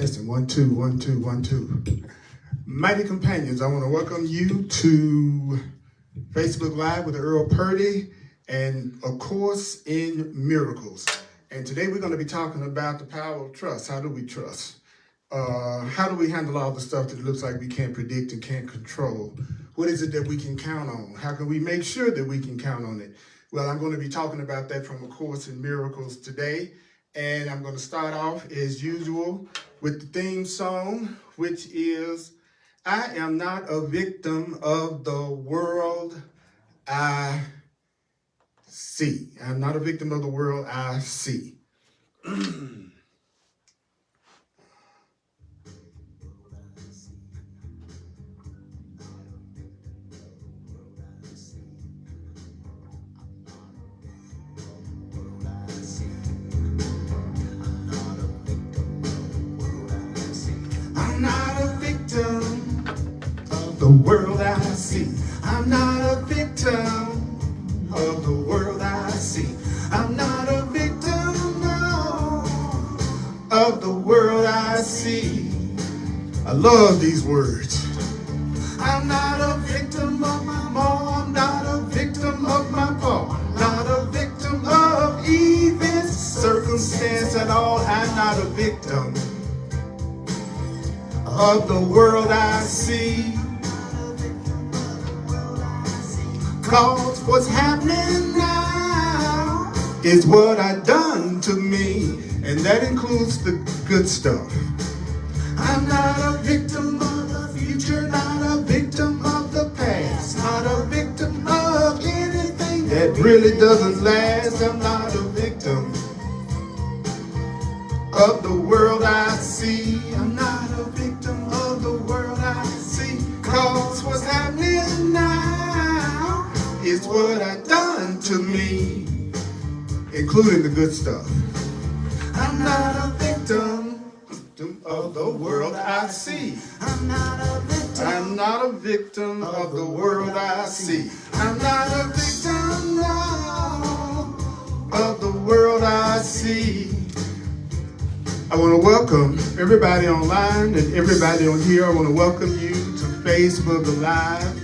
Testing, 1, 2, 1, 2, 1, 2. Mighty companions, I want to welcome you to Facebook Live with Earl Purdy and A Course in Miracles. And today we're going to be talking about the power of trust. How do we trust? How do we handle all the stuff that looks like we can't predict and can't control? What is it that we can count on? How can we make sure that we can count on it? Well, I'm going to be talking about that from A Course in Miracles today. And I'm going to start off, as usual, with the theme song, which is, I am not a victim of the world I see. I'm not a victim of the world I see. I'm not a victim of the world I see. I'm not a victim of the world I see. I'm not a victim, no, of the world I see. I love these words. I'm not a victim of my mom, not a victim of my pa, not a victim of even circumstance at all. I'm not a victim of the world I see. Cause what's happening now is what I done to me, and that includes the good stuff. I'm not a victim of the future, not a victim of the past, not a victim of anything that really doesn't last. I'm not a victim of the world I see. I'm not a victim of the world I see. Cause what's happening now is what I done to me, including the good stuff. I'm not a victim of the world I see. I'm not a victim. I'm not a victim of the world I see. I'm not a victim, no, of the world I see. I want to welcome everybody online and everybody on here. I want to welcome you to Facebook Live.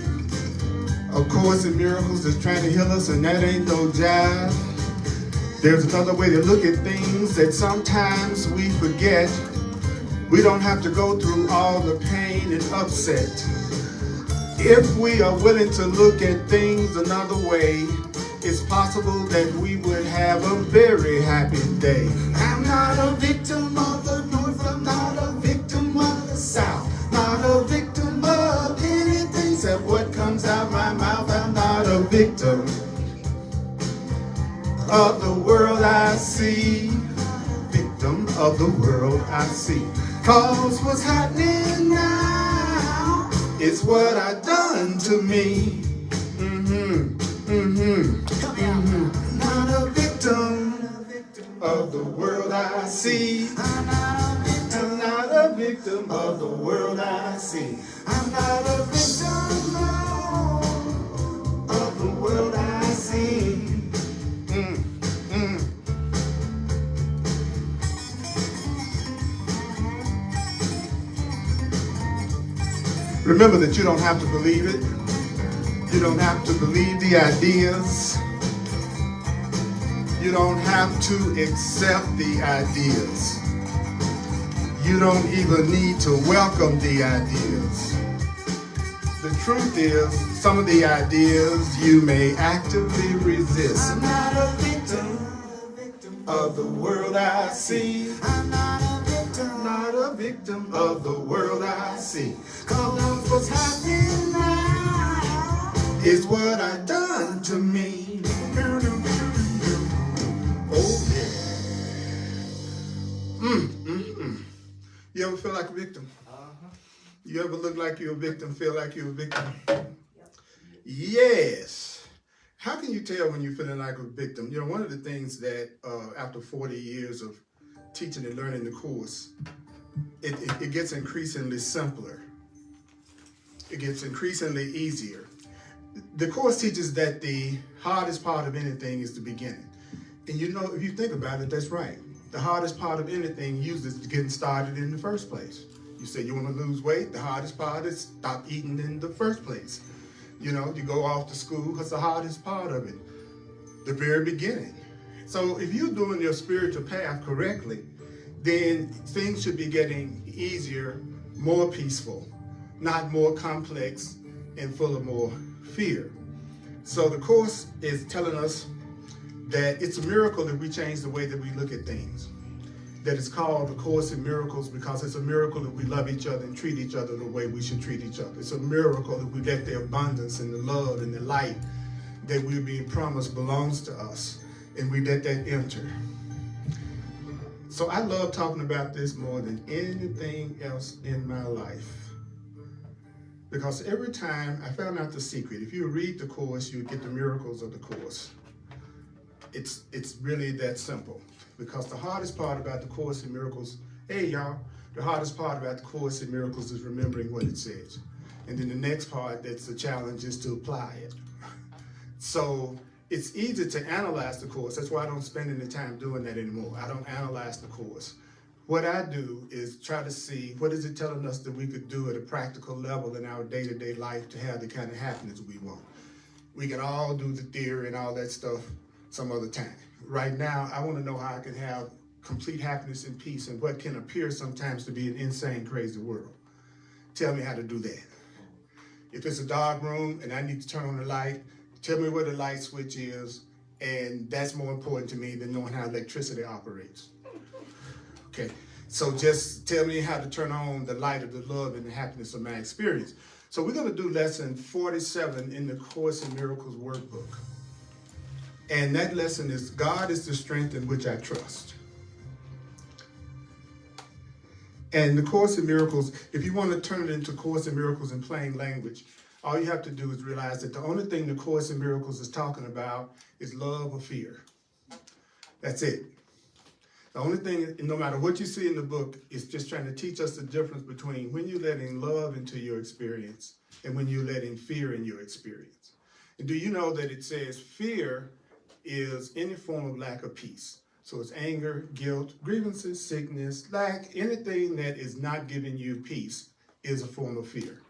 A Course in Miracles is trying to heal us, and that ain't no jive. There's another way to look at things that sometimes we forget. We don't have to go through all the pain and upset. If we are willing to look at things another way, it's possible that we would have a very happy day. I'm not a victim of the North, I'm not a victim of the South, not a victim of anything except what comes out my mouth. I'm not a victim of the world I see, victim of the world I see. Cause what's happening now is what I done to me. Not a victim of the world I see. I'm not a victim of the world I see. I'm not a victim, no, of the world I see. Remember that you don't have to believe it. You don't have to believe the ideas. You don't have to accept the ideas. You don't even need to welcome the ideas. The truth is, some of the ideas you may actively resist. I'm not a victim of the world I see. I'm not a victim of the world I see. Cause what's happening now is what I done to me. Oh yeah. You ever feel like a victim? You ever look like you're a victim, feel like you're a victim? Yes. How can you tell when you're feeling like a victim? You know, one of the things that after 40 years of teaching and learning the course, it gets increasingly simpler. It gets increasingly easier. The course teaches that the hardest part of anything is the beginning. And you know, if you think about it, that's right. The hardest part of anything usually is getting started in the first place. You say you want to lose weight, the hardest part is stop eating in the first place. You know, you go off to school, that's the hardest part of it, the very beginning. So if you're doing your spiritual path correctly, then things should be getting easier, more peaceful, not more complex and full of more fear. So the Course is telling us that it's a miracle that we change the way that we look at things. That it's called the Course in Miracles because it's a miracle that we love each other and treat each other the way we should treat each other. It's a miracle that we let the abundance and the love and the light that we're being promised belongs to us, and we let that enter. So I love talking about this more than anything else in my life. Because every time I found out the secret, if you read the Course, you get the miracles of the Course. It's really that simple. Because the hardest part about the Course in Miracles, hey y'all, the hardest part about the Course in Miracles is remembering what it says. And then the next part that's the challenge is to apply it. So it's easy to analyze the Course. That's why I don't spend any time doing that anymore. I don't analyze the Course. What I do is try to see what is it telling us that we could do at a practical level in our day-to-day life to have the kind of happiness we want. We can all do the theory and all that stuff some other time. Right now, I want to know how I can have complete happiness and peace in what can appear sometimes to be an insane, crazy world. Tell me how to do that. If it's a dark room and I need to turn on the light, tell me where the light switch is, and that's more important to me than knowing how electricity operates. Okay, so just tell me how to turn on the light of the love and the happiness of my experience. So we're going to do lesson 47 in the Course in Miracles workbook. And that lesson is, God is the strength in which I trust. And the Course in Miracles, if you want to turn it into Course in Miracles in plain language, all you have to do is realize that the only thing the Course in Miracles is talking about is love or fear. That's it. The only thing, no matter what you see in the book, is just trying to teach us the difference between when you're letting love into your experience and when you're letting fear in your experience. And do you know that it says fear is any form of lack of peace? So it's anger, guilt, grievances, sickness, lack, anything that is not giving you peace is a form of fear.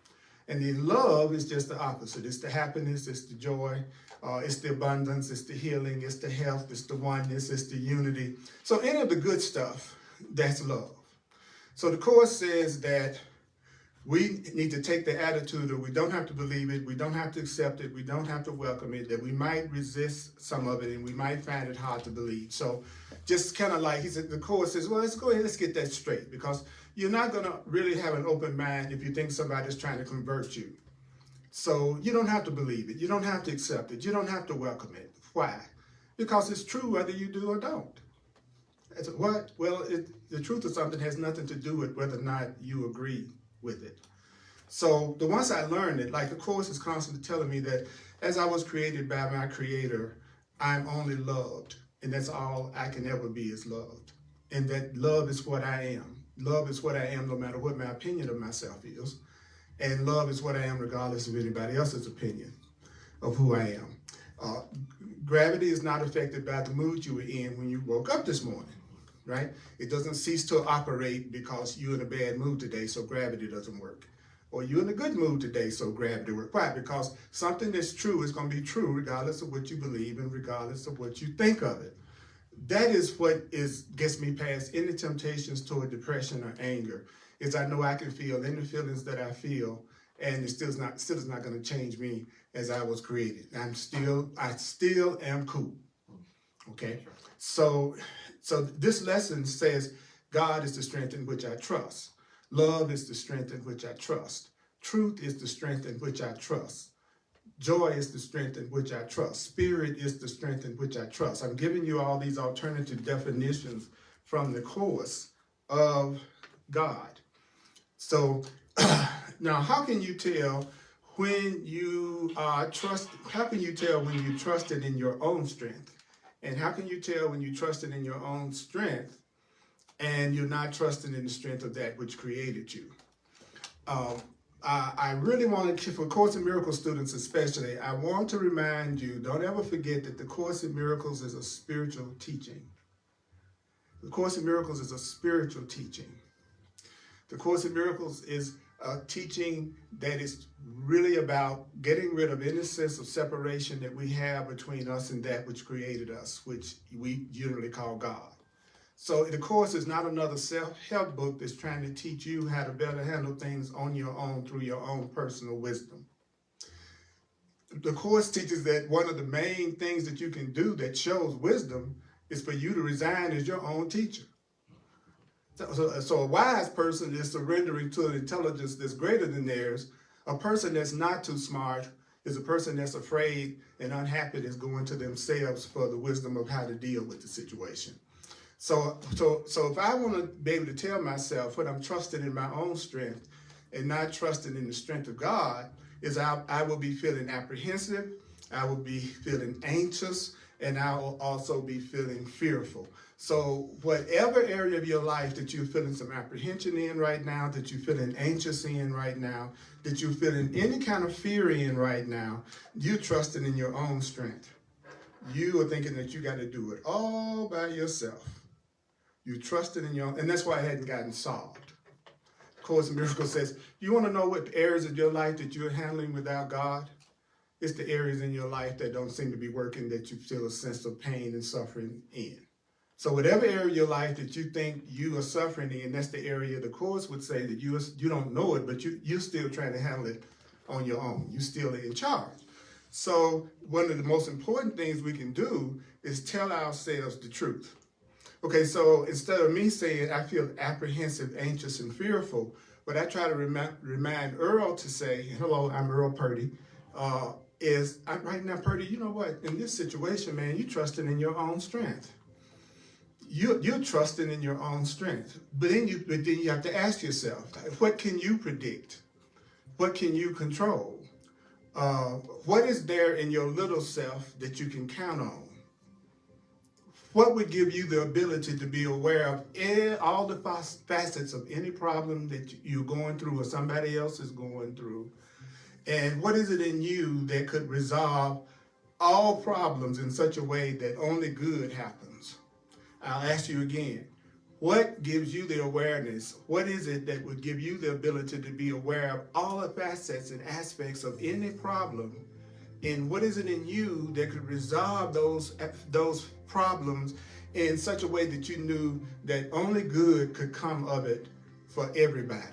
And then love is just the opposite. It's the happiness, it's the joy, it's the abundance, it's the healing, it's the health, it's the oneness, it's the unity. So any of the good stuff, that's love. So the Course says that we need to take the attitude of we don't have to believe it, we don't have to accept it, we don't have to welcome it, that we might resist some of it and we might find it hard to believe. So just kind of like, he said, the Course says, well, let's go ahead, let's get that straight, because you're not going to really have an open mind if you think somebody's trying to convert you. So you don't have to believe it, you don't have to accept it, you don't have to welcome it. Why? Because it's true whether you do or don't. What? Well, the truth of something has nothing to do with whether or not you agree with it. So the once I learned it, like the Course is constantly telling me that as I was created by my Creator, I'm only loved. And that's all I can ever be is loved. And that love is what I am. Love is what I am no matter what my opinion of myself is. And love is what I am regardless of anybody else's opinion of who I am. Gravity is not affected by the mood you were in when you woke up this morning, right? It doesn't cease to operate because you're in a bad mood today, so gravity doesn't work. Or you're in a good mood today, so gravity works. Why? Because something that's true is going to be true regardless of what you believe and regardless of what you think of it. That is what gets me past any temptations toward depression or anger, is I know I can feel any feelings that I feel, and it still is not going to change me as I was created. I still am cool. Okay? So this lesson says God is the strength in which I trust. Love is the strength in which I trust. Truth is the strength in which I trust. Joy is the strength in which I trust. Spirit is the strength in which I trust. I'm giving you all these alternative definitions from the Course of God. So now how can you tell when you how can you tell when you trusted in your own strength? And how can you tell when you trusted in your own strength and you're not trusting in the strength of that which created you? I really want to, for Course in Miracles students especially, I want to remind you, don't ever forget that the Course in Miracles is a spiritual teaching. The Course in Miracles is a spiritual teaching. The Course in Miracles is a teaching that is really about getting rid of any sense of separation that we have between us and that which created us, which we generally call God. So the Course is not another self-help book that's trying to teach you how to better handle things on your own through your own personal wisdom. The Course teaches that one of the main things that you can do that shows wisdom is for you to resign as your own teacher. So a wise person is surrendering to an intelligence that's greater than theirs. A person that's not too smart is a person that's afraid and unhappy that's going to themselves for the wisdom of how to deal with the situation. So if I want to be able to tell myself when I'm trusting in my own strength and not trusting in the strength of God, is I will be feeling apprehensive, I will be feeling anxious, and I will also be feeling fearful. So whatever area of your life that you're feeling some apprehension in right now, that you're feeling anxious in right now, that you're feeling any kind of fear in right now, you're trusting in your own strength. You are thinking that you got to do it all by yourself. You trusted in your own, and that's why it hadn't gotten solved. Course in Miracles says, you want to know what areas of your life that you're handling without God? It's the areas in your life that don't seem to be working, that you feel a sense of pain and suffering in. So whatever area of your life that you think you are suffering in, that's the area the Course would say that you don't know it, but you're still trying to handle it on your own. You're still in charge. So one of the most important things we can do is tell ourselves the truth. Okay, so instead of me saying I feel apprehensive, anxious, and fearful, what I try to remind Earl to say, hello, I'm Earl Purdy, right now, Purdy, you know what? In this situation, man, you're trusting in your own strength. You're trusting in your own strength. But then you have to ask yourself, what can you predict? What can you control? What is there in your little self that you can count on? What would give you the ability to be aware of all the facets of any problem that you're going through or somebody else is going through? And what is it in you that could resolve all problems in such a way that only good happens? I'll ask you again, what gives you the awareness? What is it that would give you the ability to be aware of all the facets and aspects of any problem? And what is it in you that could resolve those problems in such a way that you knew that only good could come of it for everybody?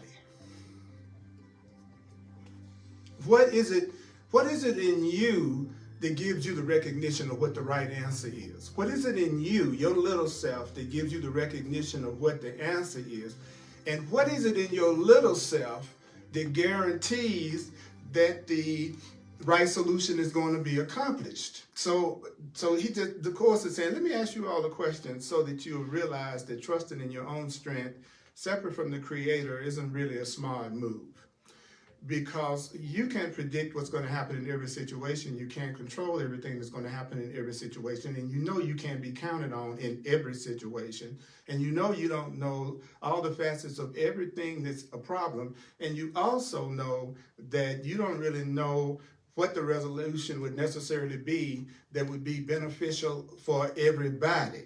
What is it in you that gives you the recognition of what the right answer is? What is it in you, your little self, that gives you the recognition of what the answer is? And what is it in your little self that guarantees that the right solution is going to be accomplished? So the Course is saying, let me ask you all the questions so that you'll realize that trusting in your own strength, separate from the Creator, isn't really a smart move. Because you can't predict what's going to happen in every situation. You can't control everything that's going to happen in every situation. And you know you can't be counted on in every situation. And you know you don't know all the facets of everything that's a problem. And you also know that you don't really know what the resolution would necessarily be that would be beneficial for everybody.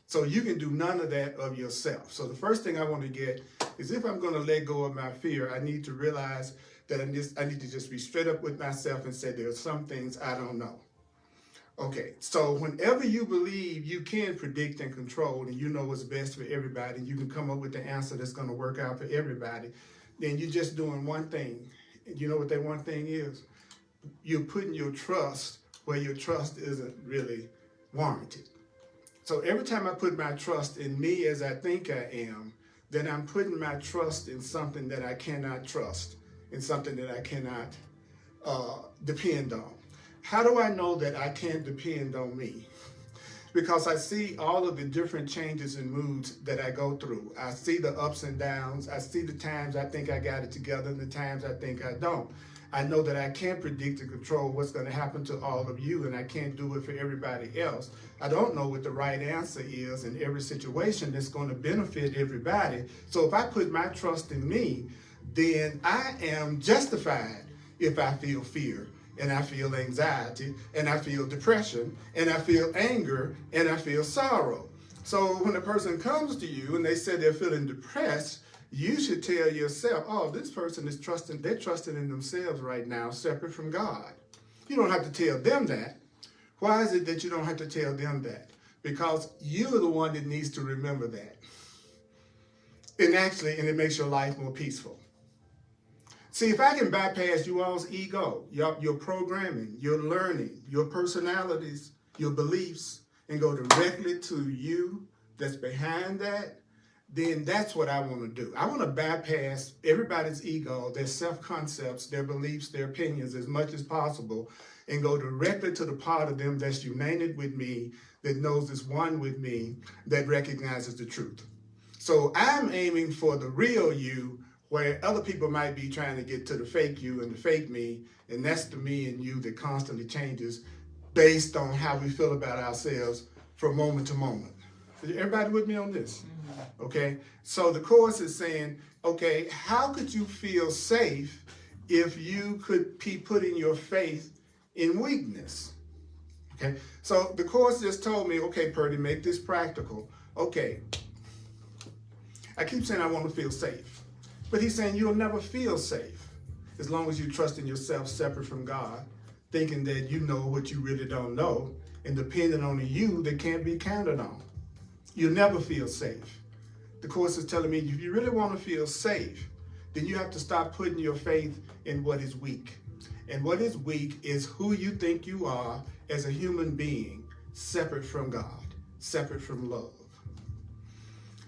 So you can do none of that of yourself. So the first thing I want to get is, if I'm going to let go of my fear, I need to realize that I need to just be straight up with myself and say there are some things I don't know. Okay, so whenever you believe you can predict and control and you know what's best for everybody, you can come up with the answer that's going to work out for everybody, then you're just doing one thing. You know what that one thing is? You're putting your trust where your trust isn't really warranted. So every time I put my trust in me as I think I am, then I'm putting my trust in something that I cannot trust, in something that I cannot depend on. How do I know that I can't depend on me? Because I see all of the different changes and moods that I go through. I see the ups and downs. I see the times I think I got it together and the times I think I don't. I know that I can't predict and control what's going to happen to all of you, and I can't do it for everybody else. I don't know what the right answer is in every situation that's going to benefit everybody. So if I put my trust in me, then I am justified if I feel fear, and I feel anxiety, and I feel depression, and I feel anger, and I feel sorrow. So when a person comes to you and they say they're feeling depressed, you should tell yourself, oh, this person is trusting, they're trusting in themselves right now, separate from God. You don't have to tell them that. Why is it that you don't have to tell them that? Because you're the one that needs to remember that. And it makes your life more peaceful. See, if I can bypass you all's ego, your programming, your learning, your personalities, your beliefs, and go directly to you that's behind that, then that's what I want to do. I want to bypass everybody's ego, their self-concepts, their beliefs, their opinions as much as possible, and go directly to the part of them that's united with me, that knows is one with me, that recognizes the truth. So I'm aiming for the real you, where other people might be trying to get to the fake you and the fake me, and that's the me and you that constantly changes based on how we feel about ourselves from moment to moment. Everybody with me on this? Okay, so the Course is saying, okay, how could you feel safe if you could be putting your faith in weakness? Okay, so the Course just told me, okay, Purdy, make this practical. Okay, I keep saying I want to feel safe, but he's saying you'll never feel safe as long as you trust in yourself separate from God, thinking that you know what you really don't know, and depending on you that can't be counted on. You'll never feel safe. The Course is telling me if you really want to feel safe, then you have to stop putting your faith in what is weak. And what is weak is who you think you are as a human being, separate from God, separate from love.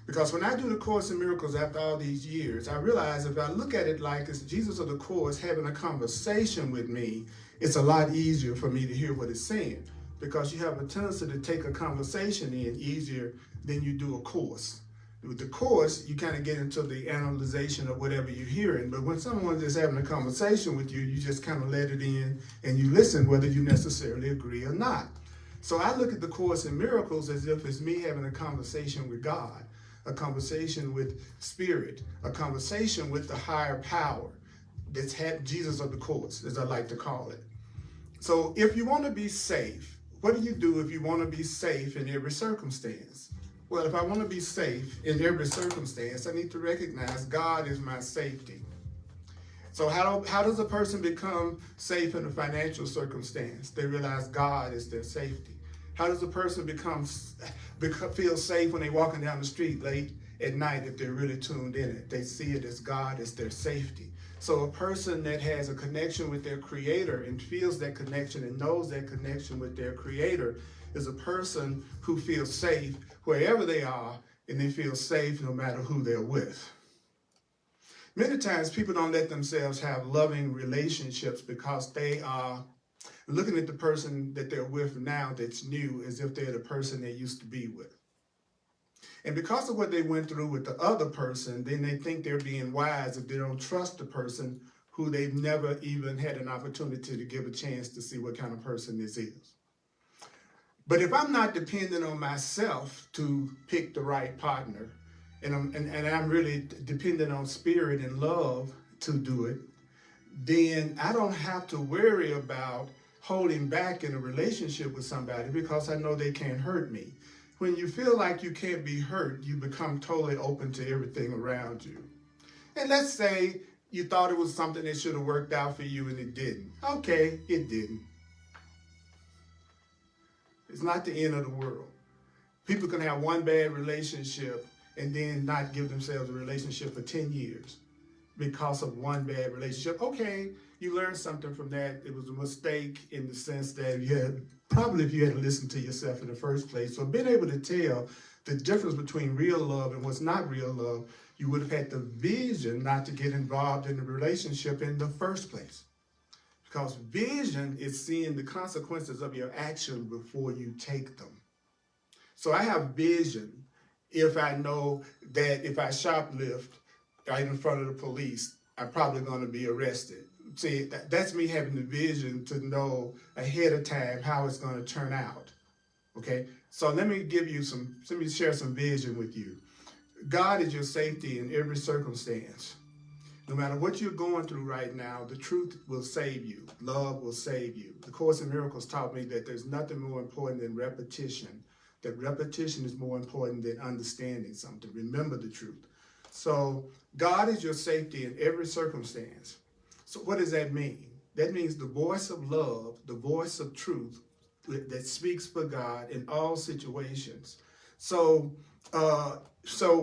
Because when I do the Course in Miracles after all these years, I realize if I look at it like it's Jesus of the Course having a conversation with me, it's a lot easier for me to hear what it's saying. Because you have a tendency to take a conversation in easier than you do a course. With the Course, you kind of get into the analyzation of whatever you're hearing. But when someone's just having a conversation with you, you just kind of let it in and you listen whether you necessarily agree or not. So I look at the Course in Miracles as if it's me having a conversation with God, a conversation with Spirit, a conversation with the higher power that's had Jesus of the Course, as I like to call it. So if you want to be safe, what do you do if you want to be safe in every circumstance? Well, if I want to be safe in every circumstance, I need to recognize God is my safety. So how does a person become safe in a financial circumstance? They realize God is their safety. How does a person feel safe when they're walking down the street late at night if they're really tuned in it? They see it as God as their safety. So a person that has a connection with their Creator and feels that connection and knows that connection with their Creator is a person who feels safe wherever they are, and they feel safe no matter who they're with. Many times people don't let themselves have loving relationships because they are looking at the person that they're with now that's new as if they're the person they used to be with. And because of what they went through with the other person, then they think they're being wise if they don't trust the person who they've never even had an opportunity to give a chance to see what kind of person this is. But if I'm not dependent on myself to pick the right partner, and I'm really dependent on Spirit and love to do it, then I don't have to worry about holding back in a relationship with somebody because I know they can't hurt me. When you feel like you can't be hurt, you become totally open to everything around you. And let's say you thought it was something that should have worked out for you and it didn't. Okay, it didn't. It's not the end of the world. People can have one bad relationship and then not give themselves a relationship for 10 years because of one bad relationship. Okay, you learned something from that. It was a mistake in the sense that you had to listen to yourself in the first place. So being able to tell the difference between real love and what's not real love, you would have had the vision not to get involved in the relationship in the first place. Because vision is seeing the consequences of your action before you take them. So I have vision if I know that if I shoplift right in front of the police, I'm probably going to be arrested. See, that's me having the vision to know ahead of time how it's going to turn out. Okay, so let me share some vision with you. God is your safety in every circumstance. No matter what you're going through right now, the truth will save you. Love will save you. The Course in Miracles taught me that there's nothing more important than repetition that repetition is more important than understanding something. Remember the truth. So God is your safety in every circumstance. So what does that mean? That means the voice of love, the voice of truth that speaks for God in all situations. So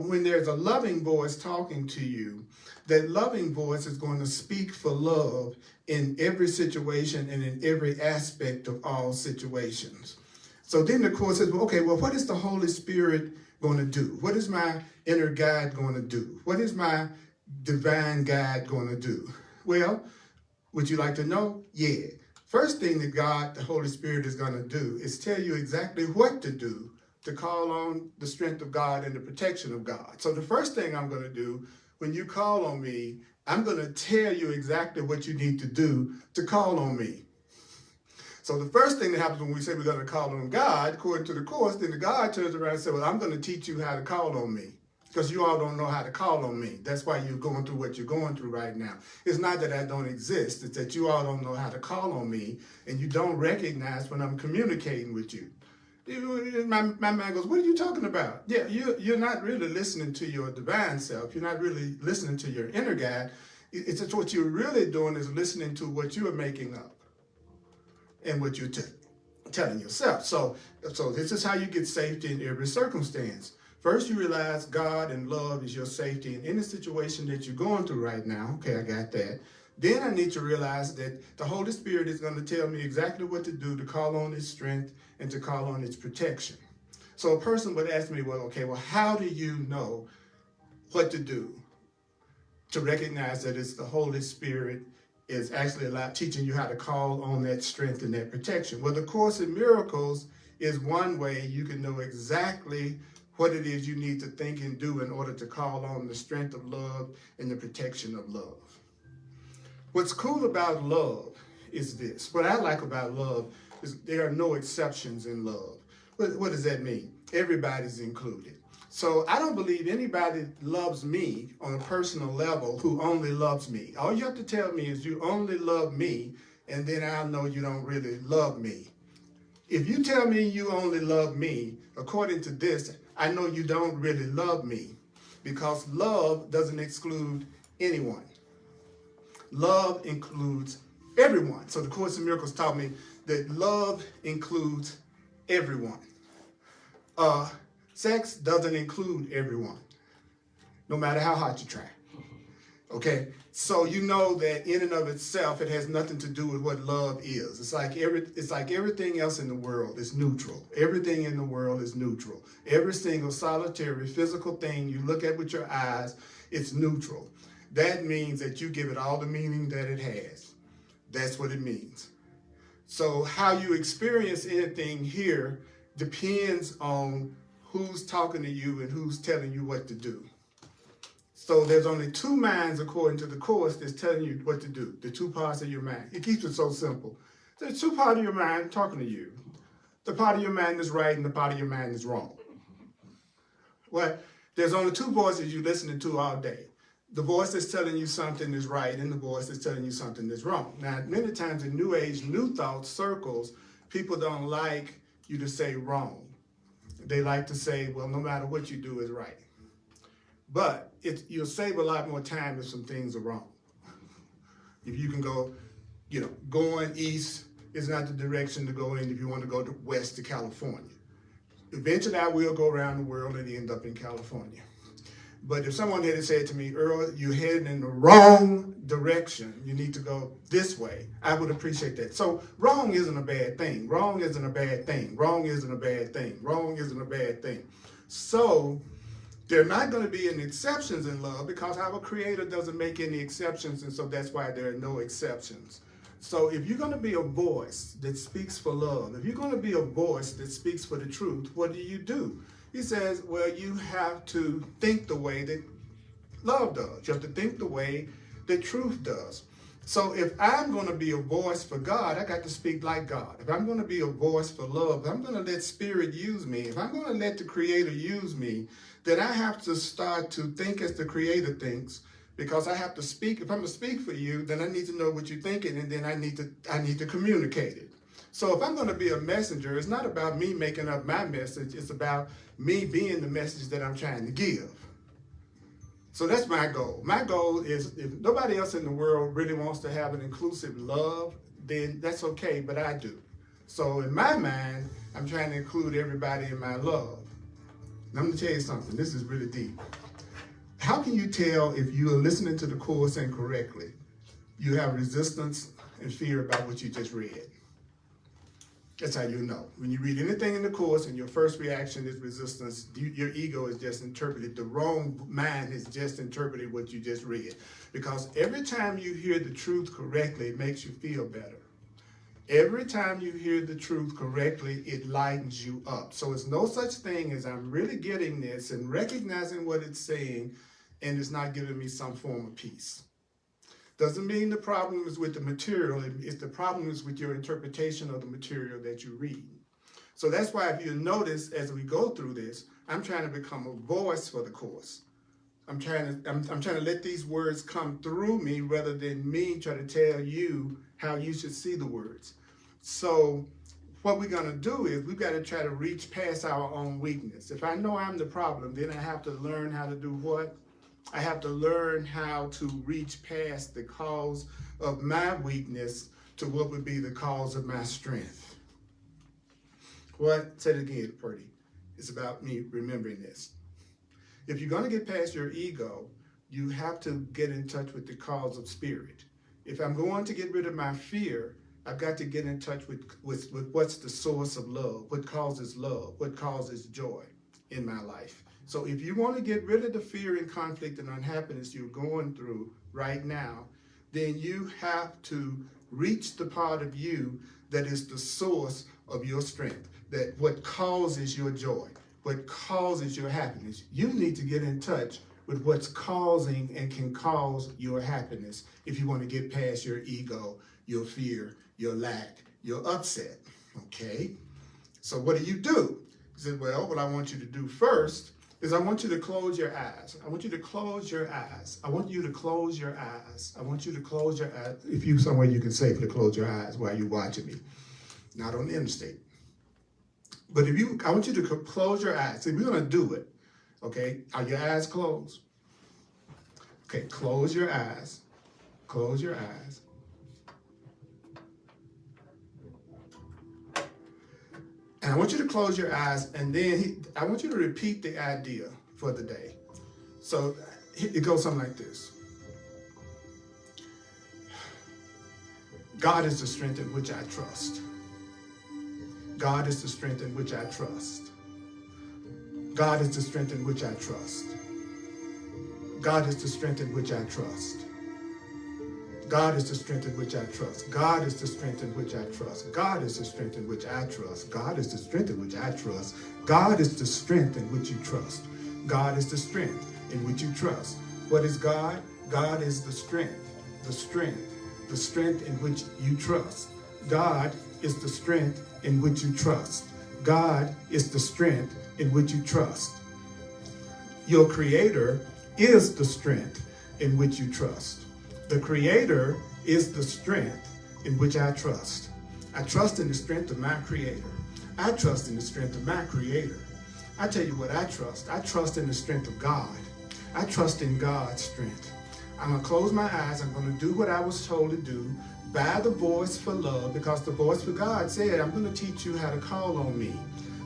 when there's a loving voice talking to you, that loving voice is going to speak for love in every situation and in every aspect of all situations. So then the court says, okay, well, what is the Holy Spirit going to do? What is my inner guide going to do? What is my divine guide going to do? Well, would you like to know? Yeah. First thing that God, the Holy Spirit, is going to do is tell you exactly what to do to call on the strength of God and the protection of God. So the first thing I'm going to do when you call on me, I'm going to tell you exactly what you need to do to call on me. So the first thing that happens when we say we're going to call on God, according to the course, then the God turns around and says, well, I'm going to teach you how to call on me. Because you all don't know how to call on me. That's why you're going through what you're going through right now. It's not that I don't exist. It's that you all don't know how to call on me, and you don't recognize when I'm communicating with you. My mind goes, what are you talking about? Yeah, you're not really listening to your divine self. You're not really listening to your inner guide. It's just what you're really doing is listening to what you are making up and what you're telling yourself. So this is how you get safety in every circumstance. First, you realize God and love is your safety in any situation that you're going through right now. Okay, I got that. Then I need to realize that the Holy Spirit is going to tell me exactly what to do to call on His strength and to call on His protection. So a person would ask me, well, how do you know what to do to recognize that it's the Holy Spirit is actually teaching you how to call on that strength and that protection? Well, the Course in Miracles is one way you can know exactly what it is you need to think and do in order to call on the strength of love and the protection of love. What's cool about love is this. What I like about love is there are no exceptions in love. What does that mean? Everybody's included. So I don't believe anybody loves me on a personal level who only loves me. All you have to tell me is you only love me, and then I'll know you don't really love me. If you tell me you only love me, according to this, I know you don't really love me, because love doesn't exclude anyone. Love includes everyone. So the Course in Miracles taught me that love includes everyone. Sex doesn't include everyone, no matter how hard you try. Okay, so you know that in and of itself, it has nothing to do with what love is. It's like everything else in the world is neutral. Everything in the world is neutral. Every single solitary physical thing you look at with your eyes, it's neutral. That means that you give it all the meaning that it has. That's what it means. So how you experience anything here depends on who's talking to you and who's telling you what to do. So there's only two minds, according to the Course, that's telling you what to do, the two parts of your mind. It keeps it so simple. There's two parts of your mind talking to you. The part of your mind is right and the part of your mind is wrong. Well, there's only two voices you're listening to all day. The voice that's telling you something is right and the voice that's telling you something is wrong. Now, many times in New Age, New Thought circles, people don't like you to say wrong. They like to say, well, no matter what you do is right. But you'll save a lot more time if some things are wrong. If you can go, going east is not the direction to go in if you want to go west to California. Eventually, I will go around the world and end up in California. But if someone had said to me, Earl, you're heading in the wrong direction, you need to go this way, I would appreciate that. So wrong isn't a bad thing. Wrong isn't a bad thing. Wrong isn't a bad thing. Wrong isn't a bad thing. So there are not going to be any exceptions in love because our Creator doesn't make any exceptions, and so that's why there are no exceptions. So if you're going to be a voice that speaks for love, if you're going to be a voice that speaks for the truth, what do? He says, well, you have to think the way that love does. You have to think the way that truth does. So if I'm going to be a voice for God, I got to speak like God. If I'm going to be a voice for love, if I'm going to let Spirit use me, if I'm going to let the Creator use me, then I have to start to think as the Creator thinks, because I have to speak. If I'm going to speak for you, then I need to know what you're thinking, and then I need to communicate it. So if I'm going to be a messenger, it's not about me making up my message. It's about me being the message that I'm trying to give. So that's my goal. My goal is, if nobody else in the world really wants to have an inclusive love, then that's okay, but I do. So in my mind, I'm trying to include everybody in my love. Now I'm going to tell you something. This is really deep. How can you tell if you are listening to the course incorrectly? You have resistance and fear about what you just read. That's how you know. When you read anything in the course and your first reaction is resistance, your ego is just interpreted. The wrong mind has just interpreted what you just read. Because every time you hear the truth correctly, it makes you feel better. Every time you hear the truth correctly, it lightens you up. So it's no such thing as I'm really getting this and recognizing what it's saying, and it's not giving me some form of peace. Doesn't mean the problem is with the material. It's the problem is with your interpretation of the material that you read. So that's why if you notice as we go through this, I'm trying to become a voice for the course. I'm trying to let these words come through me rather than me try to tell you how you should see the words. So what we're going to do is we've got to try to reach past our own weakness. If I know I'm the problem, then I have to learn how to do what? I have to learn how to reach past the cause of my weakness to what would be the cause of my strength. What? Say it again, Purdy. It's about me remembering this. If you're going to get past your ego, you have to get in touch with the cause of spirit. If I'm going to get rid of my fear, I've got to get in touch with what's the source of love, what causes joy in my life. So if you want to get rid of the fear and conflict and unhappiness you're going through right now, then you have to reach the part of you that is the source of your strength, that what causes your joy, what causes your happiness. You need to get in touch with what's causing and can cause your happiness if you want to get past your ego, your fear, your lack, your upset, okay? So what do? He said, well, what I want you to do first is I want you to close your eyes. I want you to close your eyes. I want you to close your eyes. I want you to close your eyes. If you somewhere you can safely close your eyes while you're watching me, not on the interstate. But I want you to close your eyes. See, we're going to do it, okay? Are your eyes closed? Okay, close your eyes. Close your eyes. And I want you to close your eyes, and then I want you to repeat the idea for the day. So it goes something like this. God is the strength in which I trust. God is the strength in which I trust. God is the strength in which I trust. God is the strength in which I trust. God is the strength in which I trust. God is the strength in which I trust. God is the strength in which I trust. God is the strength in which I trust. God is the strength in which you trust. God is the strength in which you trust. What is God? God is the strength in which you trust. God is the strength in which you trust. God is the strength in which you trust. Your Creator is the strength in which you trust. The Creator is the strength in which I trust. I trust in the strength of my Creator. I trust in the strength of my Creator. I tell you what I trust. I trust in the strength of God. I trust in God's strength. I'm going to close my eyes. I'm going to do what I was told to do by the voice for love, because the voice for God said, I'm going to teach you how to call on me.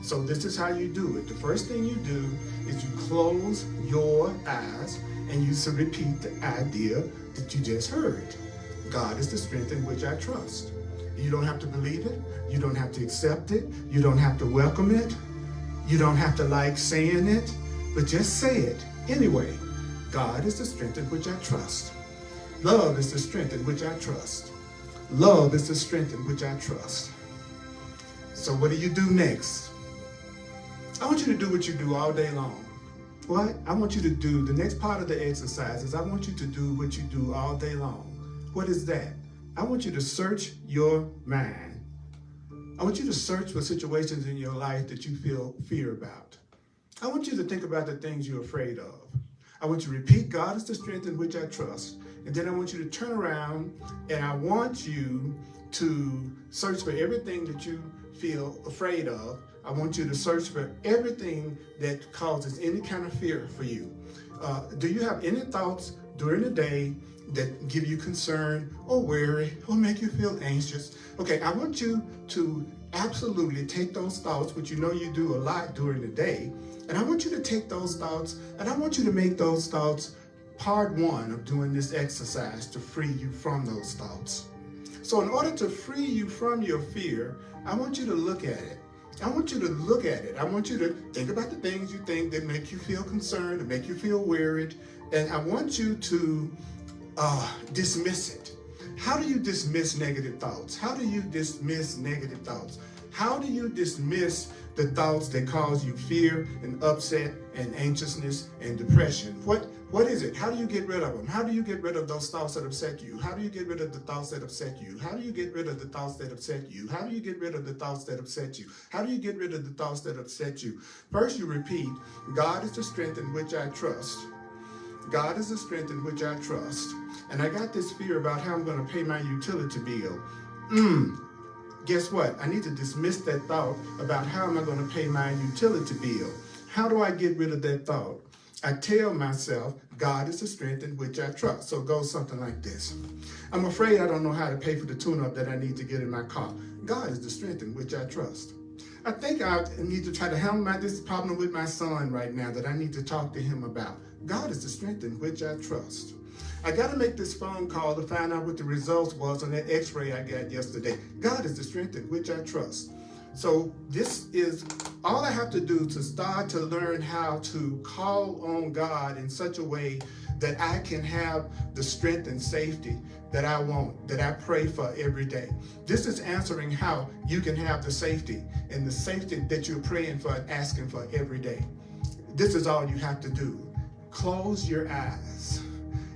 So this is how you do it. The first thing you do is you close your eyes and you repeat the idea that you just heard. God is the strength in which I trust. You don't have to believe it. You don't have to accept it. You don't have to welcome it. You don't have to like saying it, but just say it anyway. God is the strength in which I trust. Love is the strength in which I trust. Love is the strength in which I trust. So what do you do next? I want you to do what you do all day long. What? I want you to do, the next part of the exercise is I want you to do what you do all day long. What is that? I want you to search your mind. I want you to search for situations in your life that you feel fear about. I want you to think about the things you're afraid of. I want you to repeat, God is the strength in which I trust. And then I want you to turn around and I want you to search for everything that you feel afraid of. I want you to search for everything that causes any kind of fear for you. Do you have any thoughts during the day that give you concern or worry or make you feel anxious? Okay, I want you to absolutely take those thoughts, which you know you do a lot during the day, and I want you to take those thoughts and I want you to make those thoughts part one of doing this exercise to free you from those thoughts. So in order to free you from your fear, I want you to look at it. I want you to look at it. I want you to think about the things you think that make you feel concerned, that make you feel worried, and I want you to dismiss it. How do you dismiss negative thoughts? How do you dismiss negative thoughts? How do you dismiss the thoughts that cause you fear and upset and anxiousness and depression? What is it? How do you get rid of them? How do you get rid of those thoughts that upset you? How do you get rid of the thoughts that upset you? How do you get rid of the thoughts that upset you? How do you get rid of the thoughts that upset you? How do you get rid of the thoughts that upset you? First, you repeat, God is the strength in which I trust. God is the strength in which I trust. And I got this fear about how I'm going to pay my utility bill. Guess what? I need to dismiss that thought about how am I going to pay my utility bill. How do I get rid of that thought? I tell myself, God is the strength in which I trust. So it goes something like this. I'm afraid I don't know how to pay for the tune-up that I need to get in my car. God is the strength in which I trust. I think I need to try to handle this problem with my son right now that I need to talk to him about. God is the strength in which I trust. I got to make this phone call to find out what the results was on that x-ray I got yesterday. God is the strength in which I trust. So this is all I have to do to start to learn how to call on God in such a way that I can have the strength and safety that I want, that I pray for every day. This is answering how you can have the safety and the safety that you're praying for and asking for every day. This is all you have to do. Close your eyes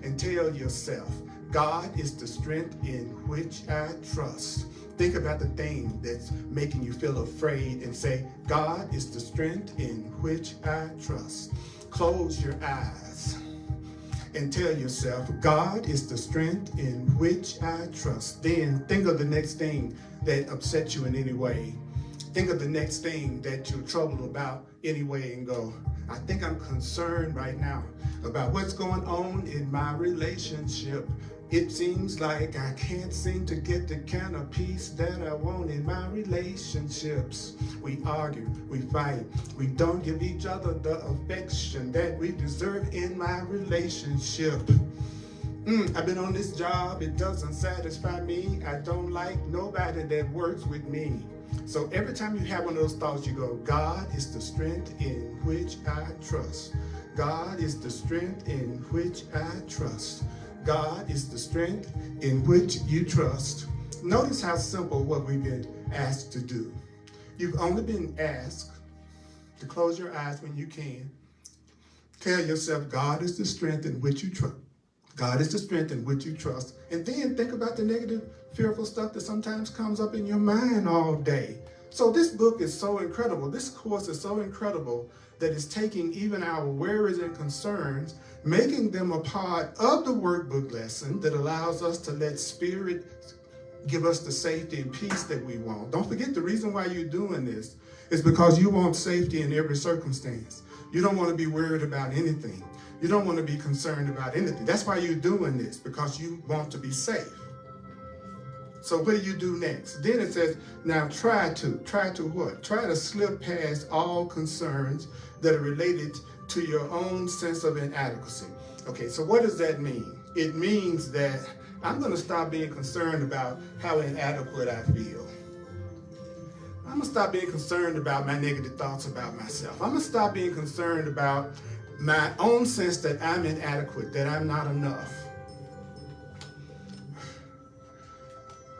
and tell yourself, God is the strength in which I trust. Think about the thing that's making you feel afraid and say, God is the strength in which I trust. Close your eyes and tell yourself, God is the strength in which I trust. Then think of the next thing that upsets you in any way. Think of the next thing that you're troubled about anyway and go, I think I'm concerned right now about what's going on in my relationship. It seems like I can't seem to get the kind of peace that I want in my relationships. We argue, we fight, we don't give each other the affection that we deserve in my relationship. I've been on this job, it doesn't satisfy me. I don't like nobody that works with me. So every time you have one of those thoughts, you go, God is the strength in which I trust. God is the strength in which I trust. God is the strength in which you trust. Notice how simple what we've been asked to do. You've only been asked to close your eyes when you can. Tell yourself, God is the strength in which you trust. God is the strength in which you trust. And then think about the negative, fearful stuff that sometimes comes up in your mind all day. So this book is so incredible. This course is so incredible that it's taking even our worries and concerns, making them a part of the workbook lesson that allows us to let Spirit give us the safety and peace that we want. Don't forget the reason why you're doing this is because you want safety in every circumstance. You don't want to be worried about anything. You don't want to be concerned about anything. That's why you're doing this, because you want to be safe. So what do you do next? Then it says, now try to what? Try to slip past all concerns that are related to your own sense of inadequacy. Okay, so what does that mean? It means that I'm going to stop being concerned about how inadequate I feel. I'm going to stop being concerned about my negative thoughts about myself. I'm going to stop being concerned about my own sense that I'm inadequate, that I'm not enough.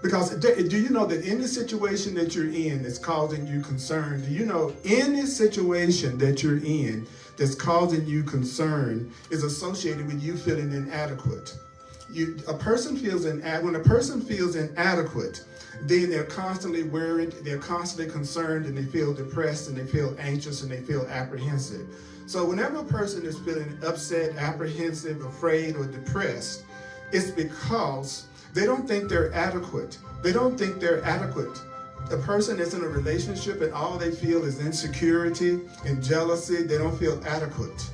Because do you know that any situation that you're in that's causing you concern, do you know any situation that you're in that's causing you concern is associated with you feeling inadequate? When a person feels inadequate, then they're constantly worried, they're constantly concerned, and they feel depressed, and they feel anxious, and they feel apprehensive. So whenever a person is feeling upset, apprehensive, afraid, or depressed, it's because They don't think they're adequate. They don't think they're adequate. A person that's in a relationship and all they feel is insecurity and jealousy, they don't feel adequate.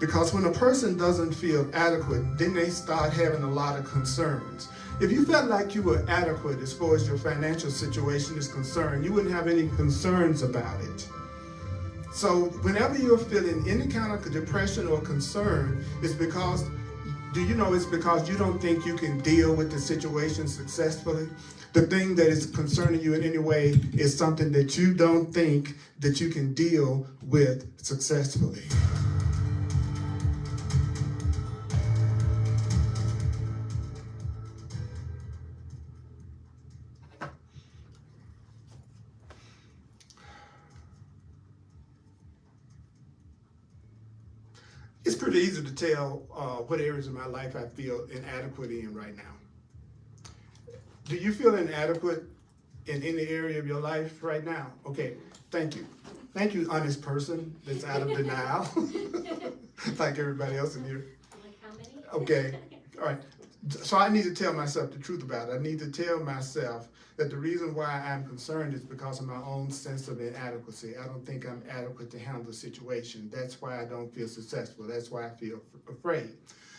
Because when a person doesn't feel adequate, then they start having a lot of concerns. If you felt like you were adequate as far as your financial situation is concerned, you wouldn't have any concerns about it. So whenever you're feeling any kind of depression or concern, it's because, do you know it's because you don't think you can deal with the situation successfully? The thing that is concerning you in any way is something that you don't think that you can deal with successfully. It's pretty easy to tell what areas of my life I feel inadequate in right now. Do you feel inadequate in any area of your life right now? Okay, thank you. Thank you, honest person that's out of denial, like everybody else in here. Like how many? Okay, all right. So I need to tell myself the truth about it. I need to tell myself that the reason why I'm concerned is because of my own sense of inadequacy. I don't think I'm adequate to handle the situation. That's why I don't feel successful. That's why I feel afraid.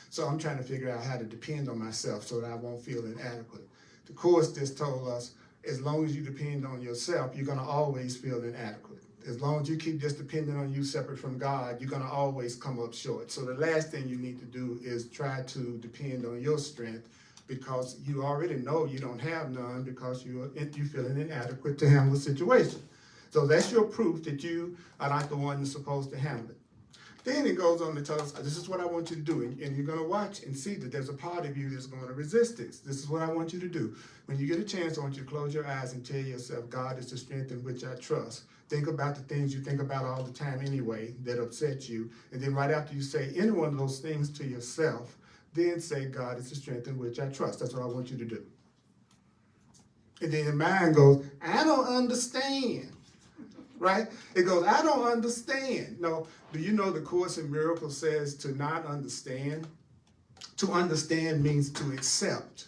So I'm trying to figure out how to depend on myself so that I won't feel inadequate. The Course just told us, as long as you depend on yourself, you're going to always feel inadequate. As long as you keep just depending on you separate from God, you're going to always come up short. So the last thing you need to do is try to depend on your strength, because you already know you don't have none because you're feeling inadequate to handle the situation. So that's your proof that you are not the one that's supposed to handle it. Then it goes on to tell us, this is what I want you to do. And you're going to watch and see that there's a part of you that's going to resist this. This is what I want you to do. When you get a chance, I want you to close your eyes and tell yourself, God is the strength in which I trust. Think about the things you think about all the time anyway that upset you. And then right after you say any one of those things to yourself, then say, God is the strength in which I trust. That's what I want you to do. And then your mind goes, I don't understand. Right? It goes, I don't understand. No, do you know the Course in Miracles says to not understand? To understand means to accept.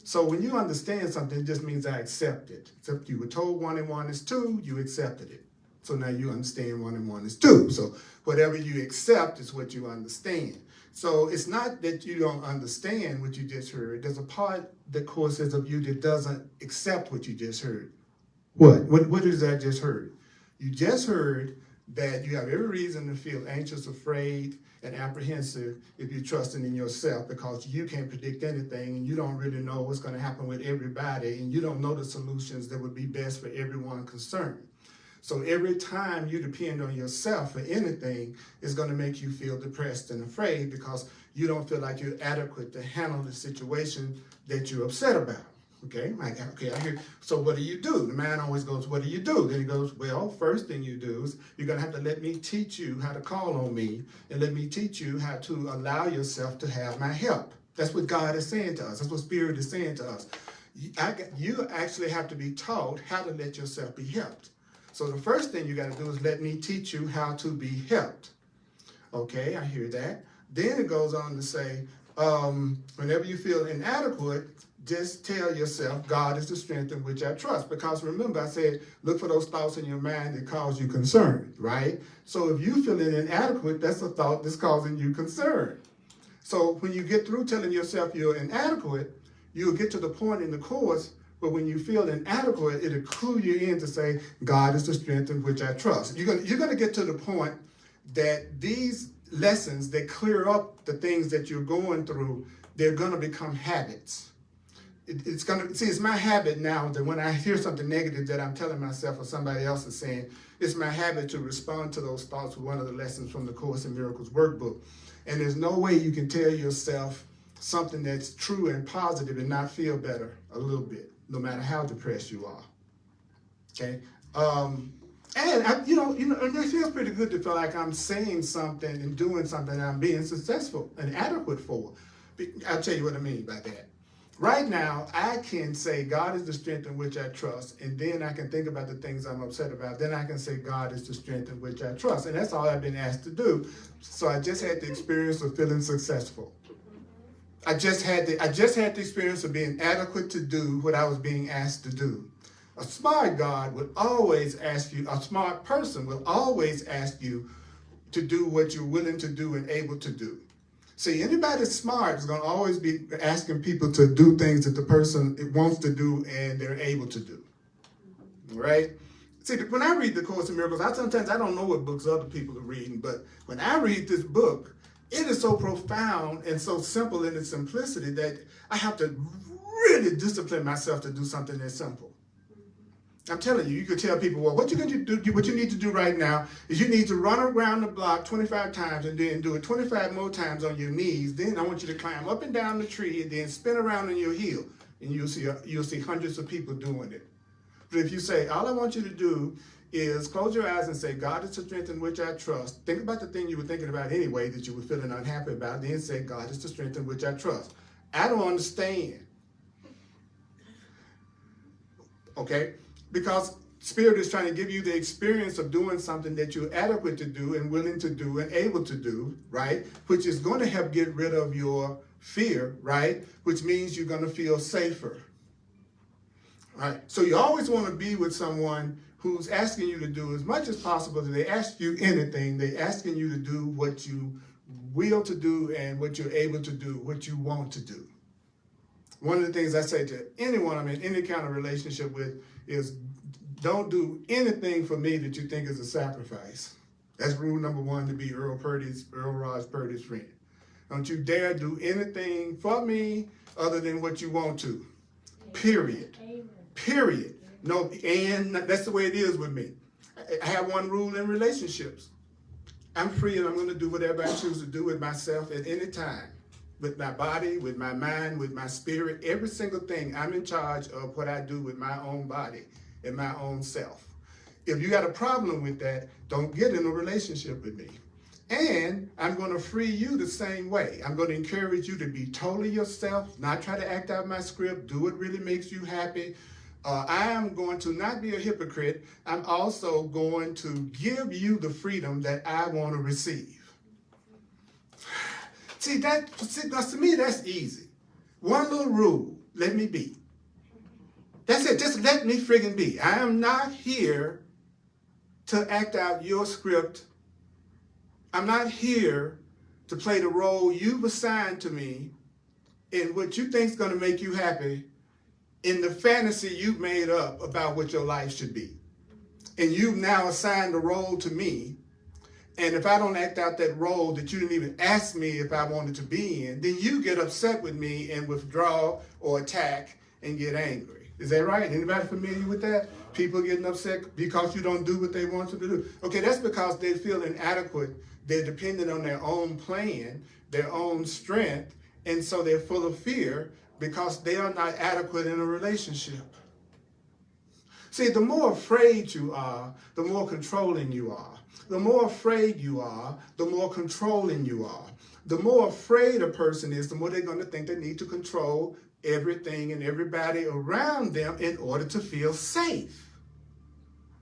So when you understand something, it just means I accept it. Except you were told 1 and 1 is 2, you accepted it. So now you understand 1 and 1 is 2. So whatever you accept is what you understand. So it's not that you don't understand what you just heard. There's a part, the Course says, of you that doesn't accept what you just heard. What is that just heard? You just heard that you have every reason to feel anxious, afraid, and apprehensive if you're trusting in yourself, because you can't predict anything and you don't really know what's going to happen with everybody, and you don't know the solutions that would be best for everyone concerned. So every time you depend on yourself for anything, it's going to make you feel depressed and afraid because you don't feel like you're adequate to handle the situation that you're upset about. Okay, I hear. So what do you do? The man always goes, what do you do? Then he goes, well, first thing you do is you're going to have to let me teach you how to call on me, and let me teach you how to allow yourself to have my help. That's what God is saying to us. That's what Spirit is saying to us. You actually have to be taught how to let yourself be helped. So the first thing you got to do is let me teach you how to be helped. Okay, I hear that. Then it goes on to say, whenever you feel inadequate, just tell yourself, God is the strength in which I trust. Because remember, I said, look for those thoughts in your mind that cause you concern, right? So if you feel inadequate, that's a thought that's causing you concern. So when you get through telling yourself you're inadequate, you'll get to the point in the Course where when you feel inadequate, it'll clue you in to say, God is the strength in which I trust. You're going to get to the point that these lessons that clear up the things that you're going through, they're going to become habits. It's my habit now that when I hear something negative that I'm telling myself or somebody else is saying, it's my habit to respond to those thoughts with one of the lessons from the Course in Miracles workbook. And there's no way you can tell yourself something that's true and positive and not feel better a little bit, no matter how depressed you are. Okay? And it feels pretty good to feel like I'm saying something and doing something that I'm being successful and adequate for. I'll tell you what I mean by that. Right now, I can say God is the strength in which I trust, and then I can think about the things I'm upset about. Then I can say God is the strength in which I trust, and that's all I've been asked to do. So I just had the experience of feeling successful. I just had the experience of being adequate to do what I was being asked to do. A smart God would always ask you, a smart person will always ask you to do what you're willing to do and able to do. See, anybody smart is going to always be asking people to do things that the person wants to do and they're able to do. Right? See, when I read the Course in Miracles, sometimes I don't know what books other people are reading, but when I read this book, it is so profound and so simple in its simplicity that I have to really discipline myself to do something that's simple. I'm telling you, you could tell people, well, what you need to do right now is you need to run around the block 25 times and then do it 25 more times on your knees. Then I want you to climb up and down the tree and then spin around on your heel. And you'll see hundreds of people doing it. But if you say, all I want you to do is close your eyes and say, God is the strength in which I trust. Think about the thing you were thinking about anyway that you were feeling unhappy about. Then say, God is the strength in which I trust. I don't understand. Okay? Because Spirit is trying to give you the experience of doing something that you're adequate to do and willing to do and able to do, right? Which is going to help get rid of your fear, right? Which means you're going to feel safer. Right? So you always want to be with someone who's asking you to do as much as possible. That they ask you anything, they're asking you to do what you will to do and what you're able to do, what you want to do. One of the things I say to anyone I'm in any kind of relationship with is don't do anything for me that you think is a sacrifice. That's rule number one to be Earl Raj Purdy's friend. Don't you dare do anything for me other than what you want to. Period. Amen. Period. No, and that's the way it is with me. I have one rule in relationships. I'm free and I'm going to do whatever I choose to do with myself at any time. With my body, with my mind, with my spirit, every single thing. I'm in charge of what I do with my own body and my own self. If you got a problem with that, don't get in a relationship with me. And I'm going to free you the same way. I'm going to encourage you to be totally yourself, not try to act out my script, do what really makes you happy. I am going to not be a hypocrite. I'm also going to give you the freedom that I want to receive. See, to me, that's easy. One little rule, let me be. That's it, just let me friggin' be. I am not here to act out your script. I'm not here to play the role you've assigned to me in what you think is going to make you happy in the fantasy you've made up about what your life should be. And you've now assigned the role to me. And if I don't act out that role that you didn't even ask me if I wanted to be in, then you get upset with me and withdraw or attack and get angry. Is that right? Anybody familiar with that? People getting upset because you don't do what they want you to do. Okay, that's because they feel inadequate. They're dependent on their own plan, their own strength, and so they're full of fear because they are not adequate in a relationship. See, the more afraid you are, the more controlling you are. The more afraid you are, the more controlling you are. The more afraid a person is, the more they're going to think they need to control everything and everybody around them in order to feel safe.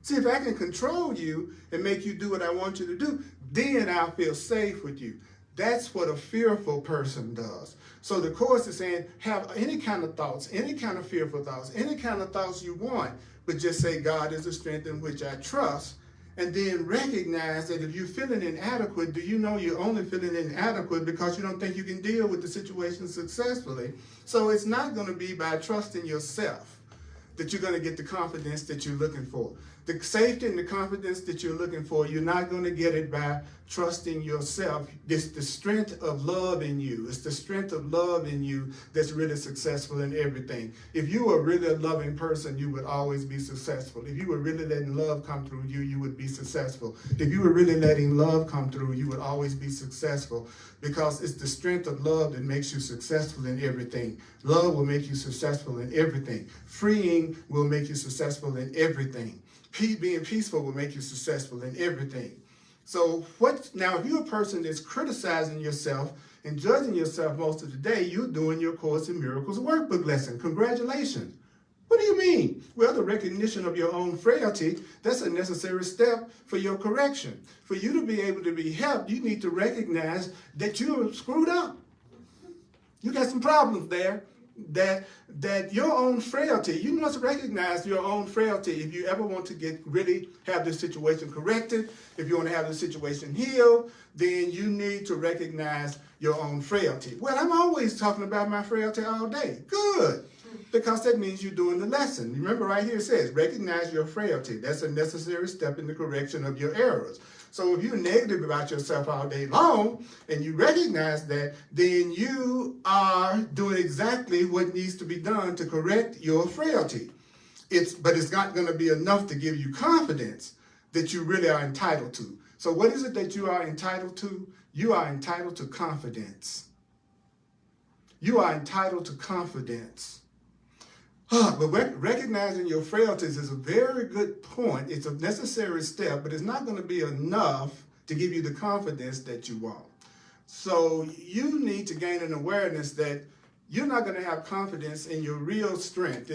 See, if I can control you and make you do what I want you to do, then I'll feel safe with you. That's what a fearful person does. So the Course is saying, have any kind of thoughts, any kind of fearful thoughts, any kind of thoughts you want, but just say, God is the strength in which I trust. And then recognize that if you're feeling inadequate, do you know you're only feeling inadequate because you don't think you can deal with the situation successfully? So it's not going to be by trusting yourself that you're going to get the confidence that you're looking for. The safety and the confidence that you're looking for, you're not going to get it by trusting yourself. It's the strength of love in you. It's the strength of love in you that's really successful in everything. If you were really a loving person, you would always be successful. If you were really letting love come through you, you would be successful. If you were really letting love come through, you would always be successful, because it's the strength of love that makes you successful in everything. Love will make you successful in everything. Freeing will make you successful in everything. Being peaceful will make you successful in everything. So now if you're a person that's criticizing yourself and judging yourself most of the day, you're doing your Course in Miracles workbook lesson. Congratulations. What do you mean? Well, the recognition of your own frailty, that's a necessary step for your correction. For you to be able to be helped, you need to recognize that you're screwed up. You got some problems there. That your own frailty, you must recognize your own frailty if you ever want to really have this situation corrected. If you want to have the situation healed, then you need to recognize your own frailty. Well, I'm always talking about my frailty all day. Good, because that means you're doing the lesson. Remember right here it says, recognize your frailty. That's a necessary step in the correction of your errors. So if you're negative about yourself all day long and you recognize that, then you are doing exactly what needs to be done to correct your frailty. But it's not going to be enough to give you confidence that you really are entitled to. So what is it that you are entitled to? You are entitled to confidence. You are entitled to confidence. But recognizing your frailties is a very good point. It's a necessary step, but it's not going to be enough to give you the confidence that you want. So you need to gain an awareness that you're not going to have confidence in your real strength.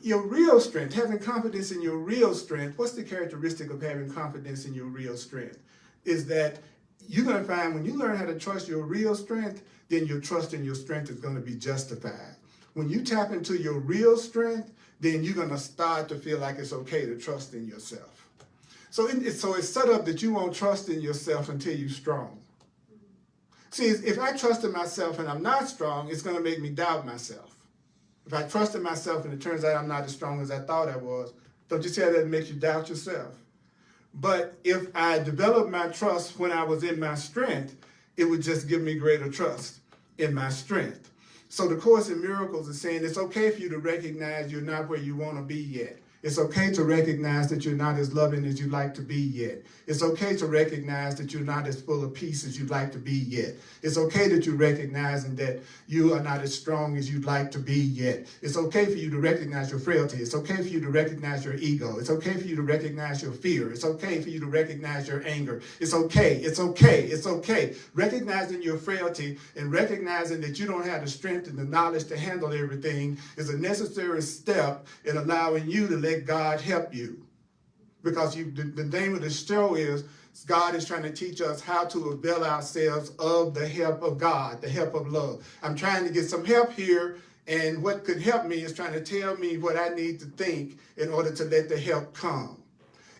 Your real strength, having confidence in your real strength, what's the characteristic of having confidence in your real strength? Is that you're going to find when you learn how to trust your real strength, then your trust in your strength is going to be justified. When you tap into your real strength, then you're going to start to feel like it's okay to trust in yourself. So it's set up that you won't trust in yourself until you're strong. See, if I trust in myself and I'm not strong, it's going to make me doubt myself. If I trust in myself and it turns out I'm not as strong as I thought I was, don't you see how that makes you doubt yourself? But if I developed my trust when I was in my strength, it would just give me greater trust in my strength. So the Course in Miracles is saying it's okay for you to recognize you're not where you want to be yet. It's okay to recognize that you're not as loving as you'd like to be yet. It's okay to recognize that you're not as full of peace as you'd like to be yet. It's okay that you're recognizing that you are not as strong as you'd like to be yet. It's okay for you to recognize your frailty. It's okay for you to recognize your ego. It's okay for you to recognize your fear. It's okay for you to recognize your anger. It's okay. It's okay. It's okay. Recognizing your frailty and recognizing that you don't have the strength and the knowledge to handle everything is a necessary step in allowing you to let God help you. Because the name of the show is God is trying to teach us how to avail ourselves of the help of God, the help of love. I'm trying to get some help here, and what could help me is trying to tell me what I need to think in order to let the help come.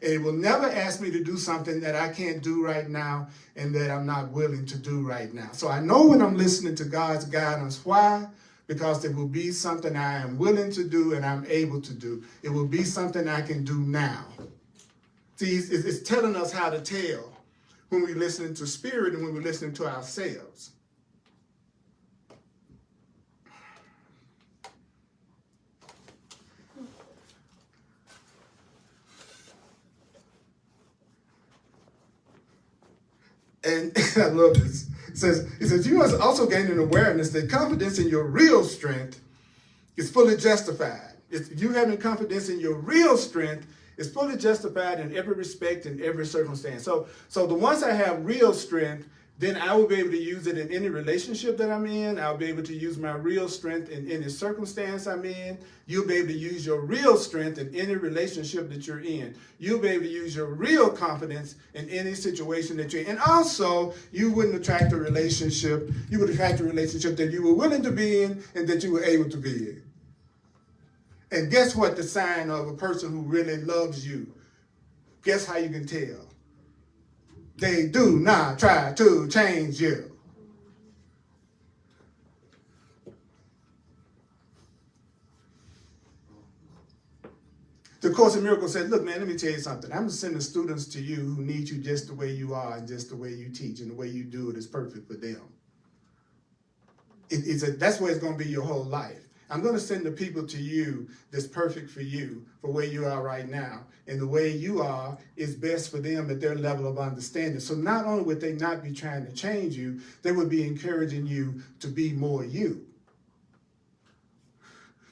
And it will never ask me to do something that I can't do right now and that I'm not willing to do right now. So I know when I'm listening to God's guidance. Why? Because it will be something I am willing to do and I'm able to do. It will be something I can do now. See, it's telling us how to tell when we're listening to spirit and when we're listening to ourselves. And I love this. It says, you must also gain an awareness that confidence in your real strength is fully justified. You having confidence in your real strength is fully justified in every respect, in every circumstance. So the once I have real strength, then I will be able to use it in any relationship that I'm in. I'll be able to use my real strength in any circumstance I'm in. You'll be able to use your real strength in any relationship that you're in. You'll be able to use your real confidence in any situation that you're in. And also, you wouldn't attract a relationship. You would attract a relationship that you were willing to be in and that you were able to be in. And guess what the sign of a person who really loves you? Guess how you can tell? They do not try to change you. The Course in Miracles said, look, man, let me tell you something. I'm sending students to you who need you just the way you are and just the way you teach, and the way you do it is perfect for them. That's where it's going to be your whole life. I'm going to send the people to you that's perfect for you, for where you are right now. And the way you are is best for them at their level of understanding. So not only would they not be trying to change you, they would be encouraging you to be more you.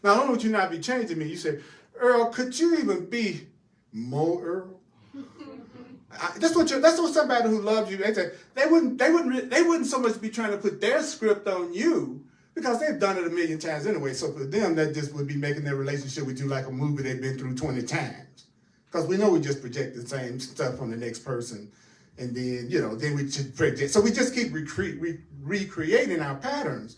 Not only would you not be changing me, you say, Earl, could you even be more Earl? That's what somebody who loves you, they wouldn't so much be trying to put their script on you, because they've done it a million times anyway. So for them, that just would be making their relationship with you like a movie they've been through 20 times. Because we know we just project the same stuff on the next person. And then, then we just project. So we just keep recreating our patterns.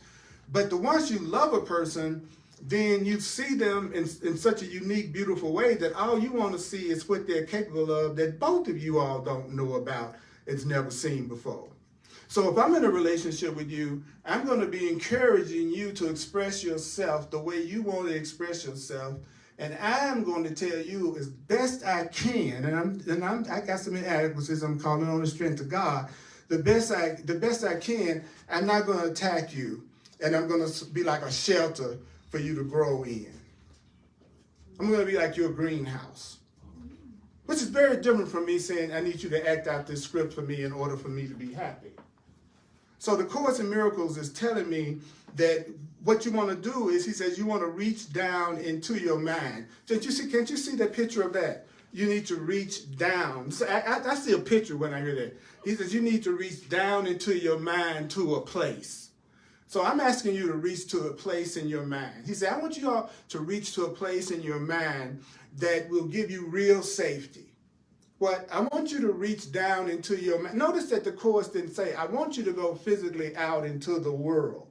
But once you love a person, then you see them in such a unique, beautiful way that all you want to see is what they're capable of that both of you all don't know about, it's never seen before. So if I'm in a relationship with you, I'm going to be encouraging you to express yourself the way you want to express yourself. And I'm going to tell you as best I can, I got some inadequacies, I'm calling on the strength of God. The best I can, I'm not going to attack you. And I'm going to be like a shelter for you to grow in. I'm going to be like your greenhouse. Which is very different from me saying, I need you to act out this script for me in order for me to be happy. So the Course in Miracles is telling me that what you want to do is, he says, you want to reach down into your mind. Can't you see that picture of that? You need to reach down. So I see a picture when I hear that. He says, you need to reach down into your mind to a place. So I'm asking you to reach to a place in your mind. He said, I want you all to reach to a place in your mind that will give you real safety. What I want you to reach down into your mind. Notice that the Course didn't say, I want you to go physically out into the world.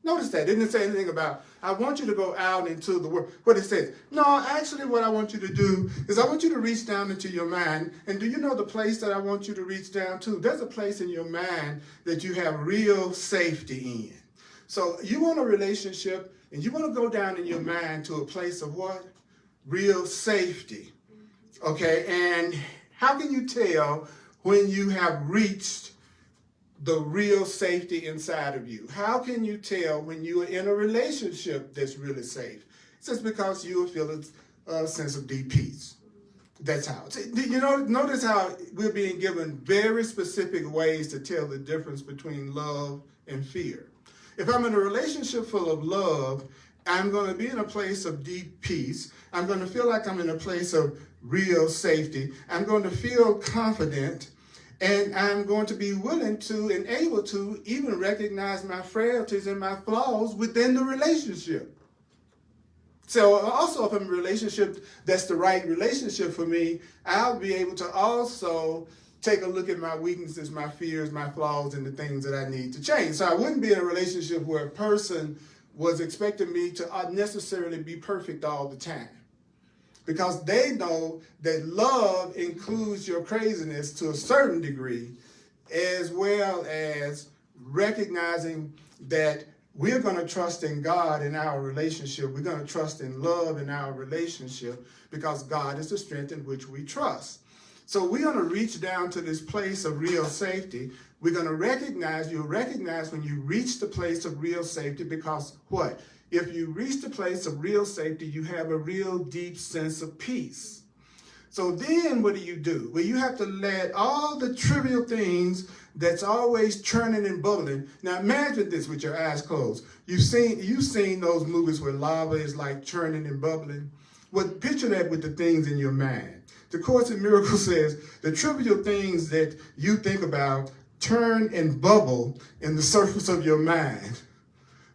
Notice that. It didn't say anything about, I want you to go out into the world. What it says, no, actually what I want you to do is I want you to reach down into your mind. And do you know the place that I want you to reach down to? There's a place in your mind that you have real safety in. So you want a relationship and you want to go down in your mind to a place of what? Real safety. Okay, and how can you tell when you have reached the real safety inside of you? How can you tell when you are in a relationship that's really safe? It's just because you will feel a sense of deep peace. That's how. You know, notice how we're being given very specific ways to tell the difference between love and fear. If I'm in a relationship full of love, I'm going to be in a place of deep peace. I'm going to feel like I'm in a place of real safety. I'm going to feel confident, and I'm going to be willing to and able to even recognize my frailties and my flaws within the relationship. So also if I'm in a relationship that's the right relationship for me, I'll be able to also take a look at my weaknesses, my fears, my flaws, and the things that I need to change. So I wouldn't be in a relationship where a person was expecting me to necessarily be perfect all the time. Because they know that love includes your craziness to a certain degree, as well as recognizing that we're going to trust in God in our relationship. We're going to trust in love in our relationship because God is the strength in which we trust. So we're going to reach down to this place of real safety. We're going to recognize, you'll recognize when you reach the place of real safety because what? If you reach the place of real safety, you have a real deep sense of peace. So then what do? Well, you have to let all the trivial things that's always churning and bubbling. Now imagine this with your eyes closed. You've seen those movies where lava is like churning and bubbling. Well, picture that with the things in your mind. The Course in Miracles says the trivial things that you think about turn and bubble in the surface of your mind.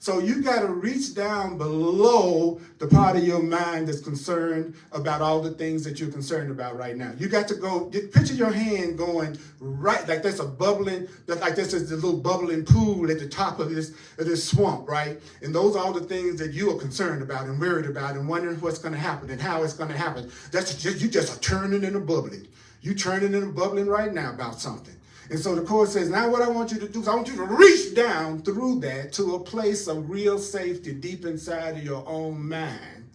So you got to reach down below the part of your mind that's concerned about all the things that you're concerned about right now. You got to go, picture your hand going right, like there's a bubbling, like this is the little bubbling pool at the top of this swamp, right? And those are all the things that you are concerned about and worried about and wondering what's going to happen and how it's going to happen. You just are turning and bubbling. You turning and bubbling right now about something. And so the Course says, now what I want you to do is I want you to reach down through that to a place of real safety deep inside of your own mind.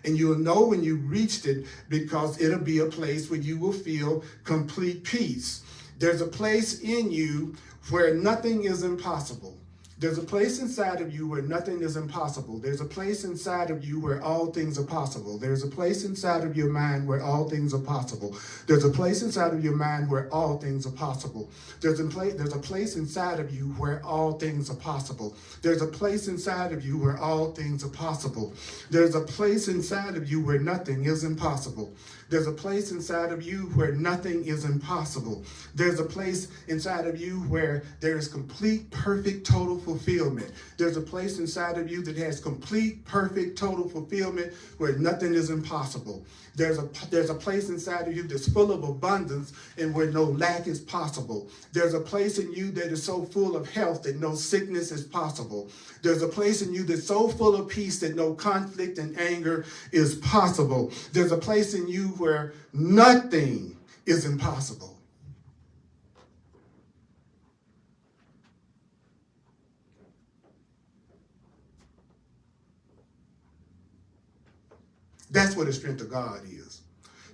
And you'll know when you reached it because it'll be a place where you will feel complete peace. There's a place in you where nothing is impossible. There's a place inside of you where nothing is impossible. There's a place inside of you where all things are possible. There's a place inside of your mind where all things are possible. There's a place inside of your mind where all things are possible. There's a place inside of you where all things are possible. There's a place inside of you where all things are possible. There's a place inside of you where nothing is impossible. There's a place inside of you where nothing is impossible. There's a place inside of you where there is complete, perfect, total fulfillment. There's a place inside of you that has complete, perfect, total fulfillment where nothing is impossible. There's a place inside of you that's full of abundance and where no lack is possible. There's a place in you that is so full of health that no sickness is possible. There's a place in you that's so full of peace that no conflict and anger is possible. There's a place in you where nothing is impossible. That's what the strength of God is.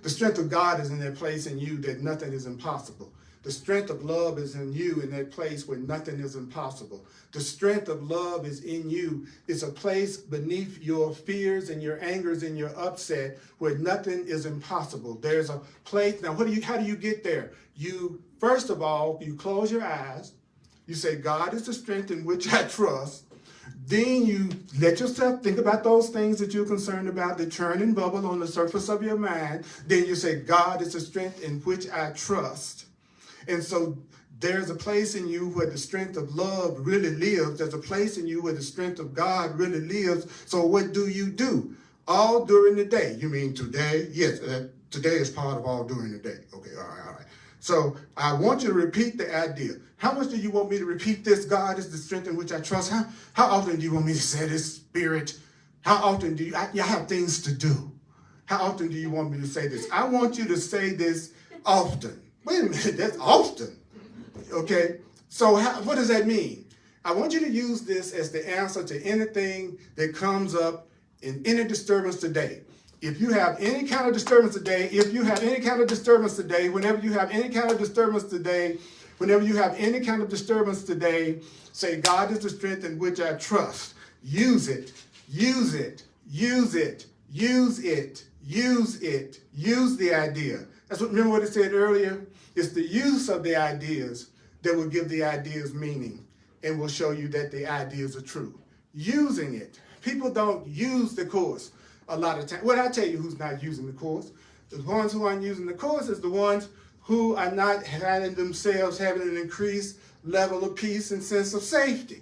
The strength of God is in that place in you that nothing is impossible. The strength of love is in you in that place where nothing is impossible. The strength of love is in you. It's a place beneath your fears and your angers and your upset where nothing is impossible. There's a place. Now, how do you get there? First of all, you close your eyes. You say, God is the strength in which I trust. Then you let yourself think about those things that you're concerned about that churn and bubble on the surface of your mind. Then you say, God is the strength in which I trust. And so there's a place in you where the strength of love really lives. There's a place in you where the strength of God really lives. So what do you do? All during the day. You mean today? Yes, today is part of all during the day. Okay, all right. So I want you to repeat the idea. How much do you want me to repeat this? God is the strength in which I trust. How often do you want me to say this, Spirit? How often do I have things to do? How often do you want me to say this? I want you to say this often. Wait a minute, that's often. Okay, so what does that mean? I want you to use this as the answer to anything that comes up in any disturbance today. If you have any kind of disturbance today, whenever you have any kind of disturbance today, say, God is the strength in which I trust. Use it. Use the idea. Remember what it said earlier? It's the use of the ideas that will give the ideas meaning and will show you that the ideas are true. Using it. People don't use the course a lot of times. Well, I tell you who's not using the course. The ones who aren't using the course is the ones who are not having themselves having an increased level of peace and sense of safety.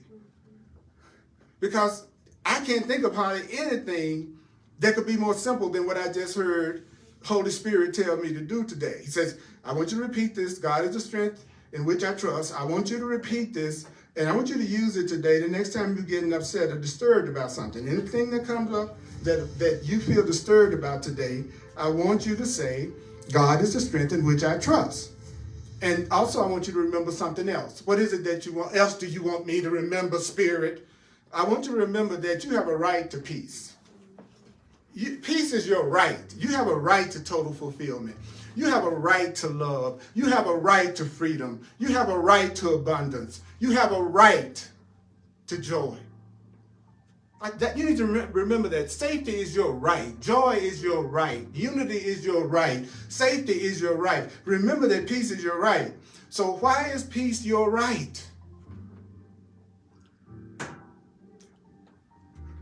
Because I can't think of hardly anything that could be more simple than what I just heard Holy Spirit tell me to do today. He says, I want you to repeat this. God is the strength in which I trust. I want you to repeat this, and I want you to use it today. The next time you're getting upset or disturbed about something, anything that comes up that you feel disturbed about today, I want you to say, God is the strength in which I trust. And also I want you to remember something else. What is it that else do you want me to remember, Spirit? I want you to remember that you have a right to peace. Peace is your right. You have a right to total fulfillment. You have a right to love. You have a right to freedom. You have a right to abundance. You have a right to joy. Like that, you need to remember that safety is your right. Joy is your right. Unity is your right. Safety is your right. Remember that peace is your right. So why is peace your right?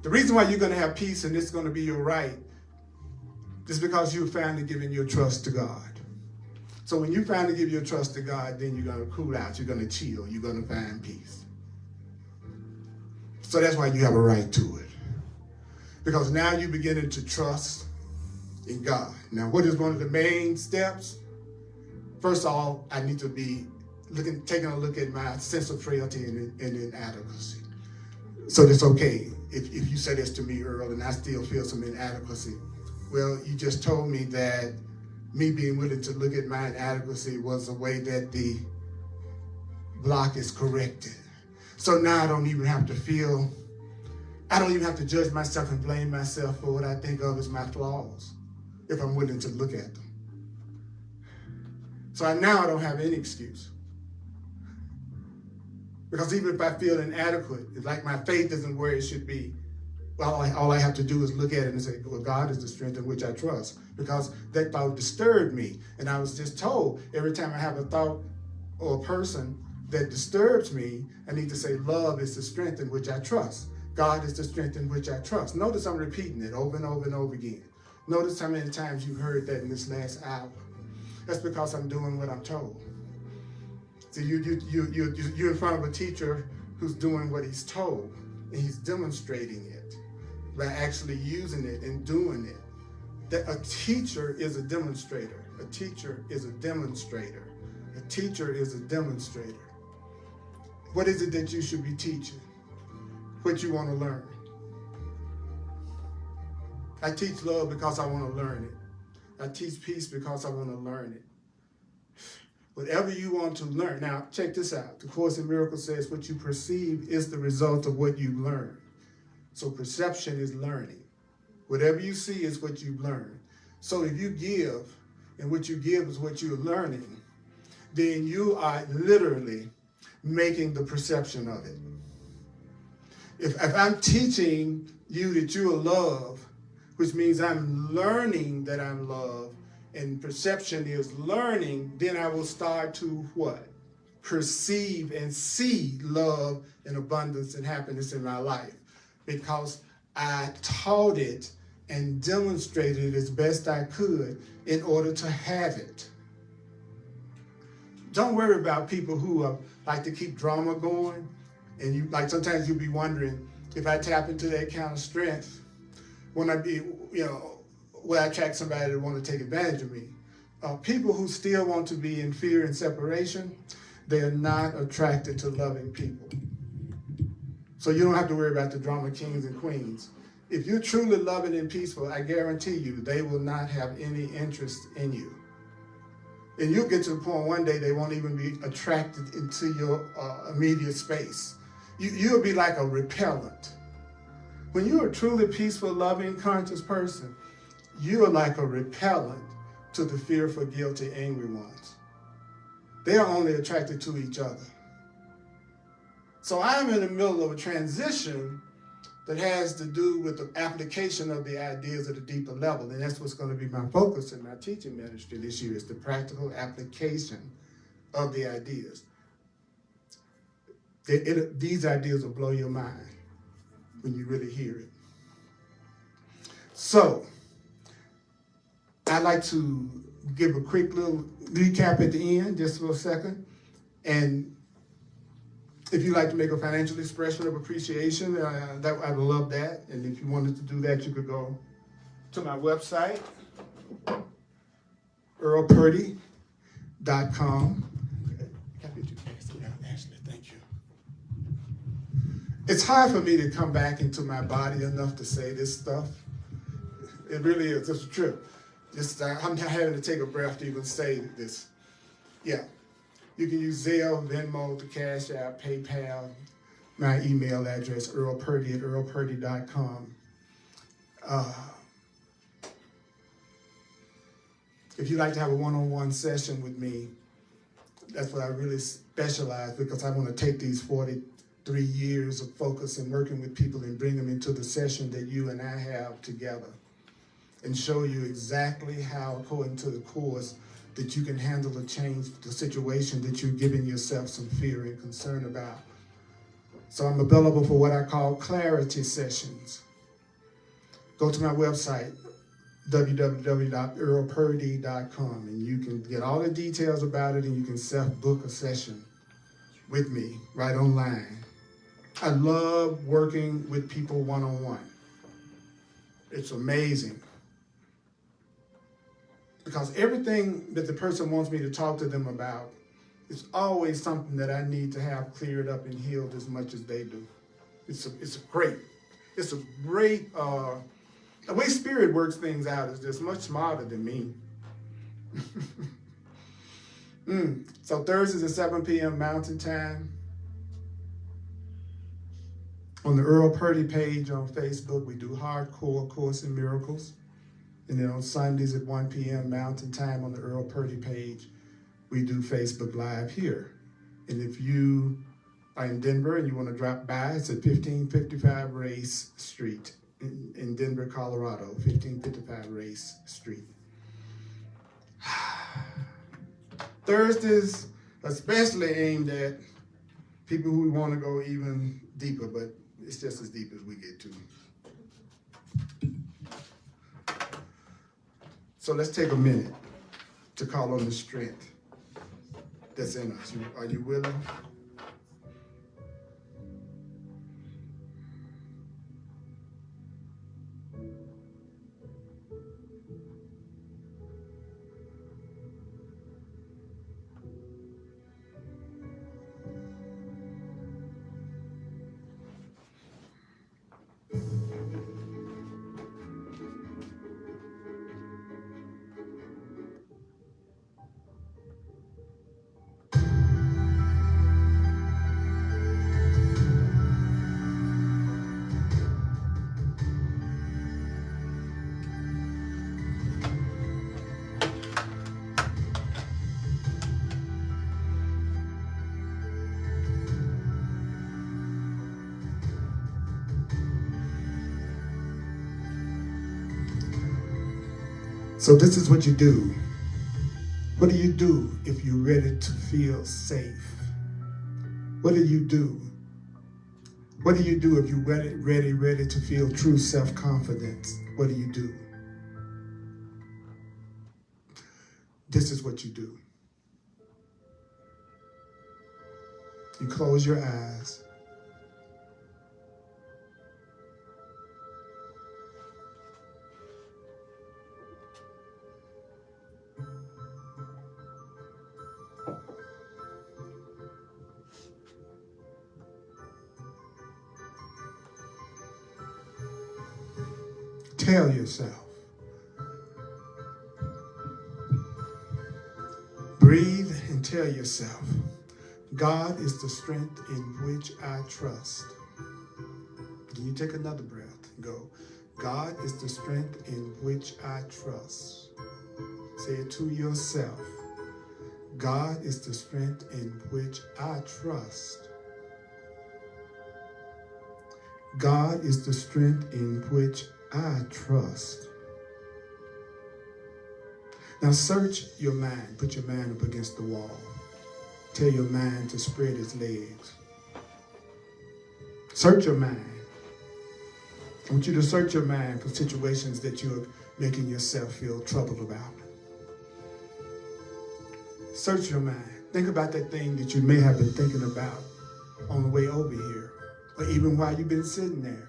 The reason why you're going to have peace and it's going to be your right is because you're finally giving your trust to God. So when you finally give your trust to God, then you're going to cool out. You're going to chill. You're going to find peace. So that's why you have a right to it. Because now you're beginning to trust in God. Now, what is one of the main steps? First of all, I need to be taking a look at my sense of frailty and inadequacy. So that's okay if you say this to me, Earl, and I still feel some inadequacy. Well, you just told me that me being willing to look at my inadequacy was a way that the block is corrected. So now I don't even have to judge myself and blame myself for what I think of as my flaws, if I'm willing to look at them. So now I don't have any excuse. Because even if I feel inadequate, it's like my faith isn't where it should be, well, all I have to do is look at it and say, well, God is the strength in which I trust. Because that thought disturbed me. And I was just told, every time I have a thought or a person that disturbs me, I need to say, love is the strength in which I trust. God is the strength in which I trust. Notice I'm repeating it over and over and over again. Notice how many times you heard that in this last hour. That's because I'm doing what I'm told. See, you're in front of a teacher who's doing what he's told, and he's demonstrating it by actually using it and doing it. That a teacher is a demonstrator. A teacher is a demonstrator. A teacher is a demonstrator. What is it that you should be teaching? What you want to learn? I teach love because I want to learn it. I teach peace because I want to learn it. Whatever you want to learn. Now, check this out. The Course in Miracles says what you perceive is the result of what you learn. So perception is learning. Whatever you see is what you learn. So if you give, and what you give is what you're learning, then you are literally making the perception of it. If I'm teaching you that you are love, which means I'm learning that I'm love, and perception is learning, then I will start to what? Perceive and see love and abundance and happiness in my life, because I taught it and demonstrated it as best I could in order to have it. Don't worry about people who like to keep drama going, and you like sometimes you'll be wondering, if I tap into that kind of strength, when I be, will I attract somebody that want to take advantage of me? People who still want to be in fear and separation, they are not attracted to loving people. So you don't have to worry about the drama kings and queens. If you're truly loving and peaceful, I guarantee you, they will not have any interest in you. And you'll get to the point one day they won't even be attracted into your immediate space. You'll be like a repellent. When you're a truly peaceful, loving, conscious person, you are like a repellent to the fearful, guilty, angry ones. They are only attracted to each other. So I'm in the middle of a transition that has to do with the application of the ideas at a deeper level. And that's what's going to be my focus in my teaching ministry this year, is the practical application of the ideas. These ideas will blow your mind when you really hear it. So, I'd like to give a quick little recap at the end, just for a second. And if you'd like to make a financial expression of appreciation, I'd love that. And if you wanted to do that, you could go to my website, earlpurdy.com. Ashley, thank you. It's hard for me to come back into my body enough to say this stuff. It really is. It's a trip. I'm having to take a breath to even say this. Yeah. You can use Zelle, Venmo, the Cash App, PayPal, my email address, earlpurdy@earlpurdy.com. If you'd like to have a one-on-one session with me, that's what I really specialize, because I want to take these 43 years of focus and working with people and bring them into the session that you and I have together, and show you exactly how, according to the Course, that you can handle the change, the situation that you're giving yourself some fear and concern about. So I'm available for what I call clarity sessions. Go to my website, www.earlpurdy.com, and you can get all the details about it, and you can self-book a session with me right online. I love working with people one-on-one. It's amazing. Because everything that the person wants me to talk to them about is always something that I need to have cleared up and healed as much as they do. It's a great, the way Spirit works things out is just much smarter than me. So Thursdays at 7 p.m. Mountain Time. On the Earl Purdy page on Facebook, we do hardcore Course in Miracles. And then on Sundays at 1 p.m. Mountain Time on the Earl Purdy page, we do Facebook Live here. And if you are in Denver and you want to drop by, it's at 1555 Race Street in Denver, Colorado, 1555 Race Street. Thursdays, especially aimed at people who want to go even deeper, but it's just as deep as we get to. So let's take a minute to call on the strength that's in us. Are you willing? So this is what you do. What do you do if you're ready to feel safe? What do you do? What do you do if you're ready to feel true self-confidence? What do you do? This is what you do. You close your eyes. Tell yourself. Breathe and tell yourself, God is the strength in which I trust. Can you take another breath and go, God is the strength in which I trust. Say it to yourself. God is the strength in which I trust. God is the strength in which I trust. Now search your mind. Put your mind up against the wall. Tell your mind to spread its legs. Search your mind. I want you to search your mind for situations that you're making yourself feel troubled about. Search your mind. Think about that thing that you may have been thinking about on the way over here, or even while you've been sitting there.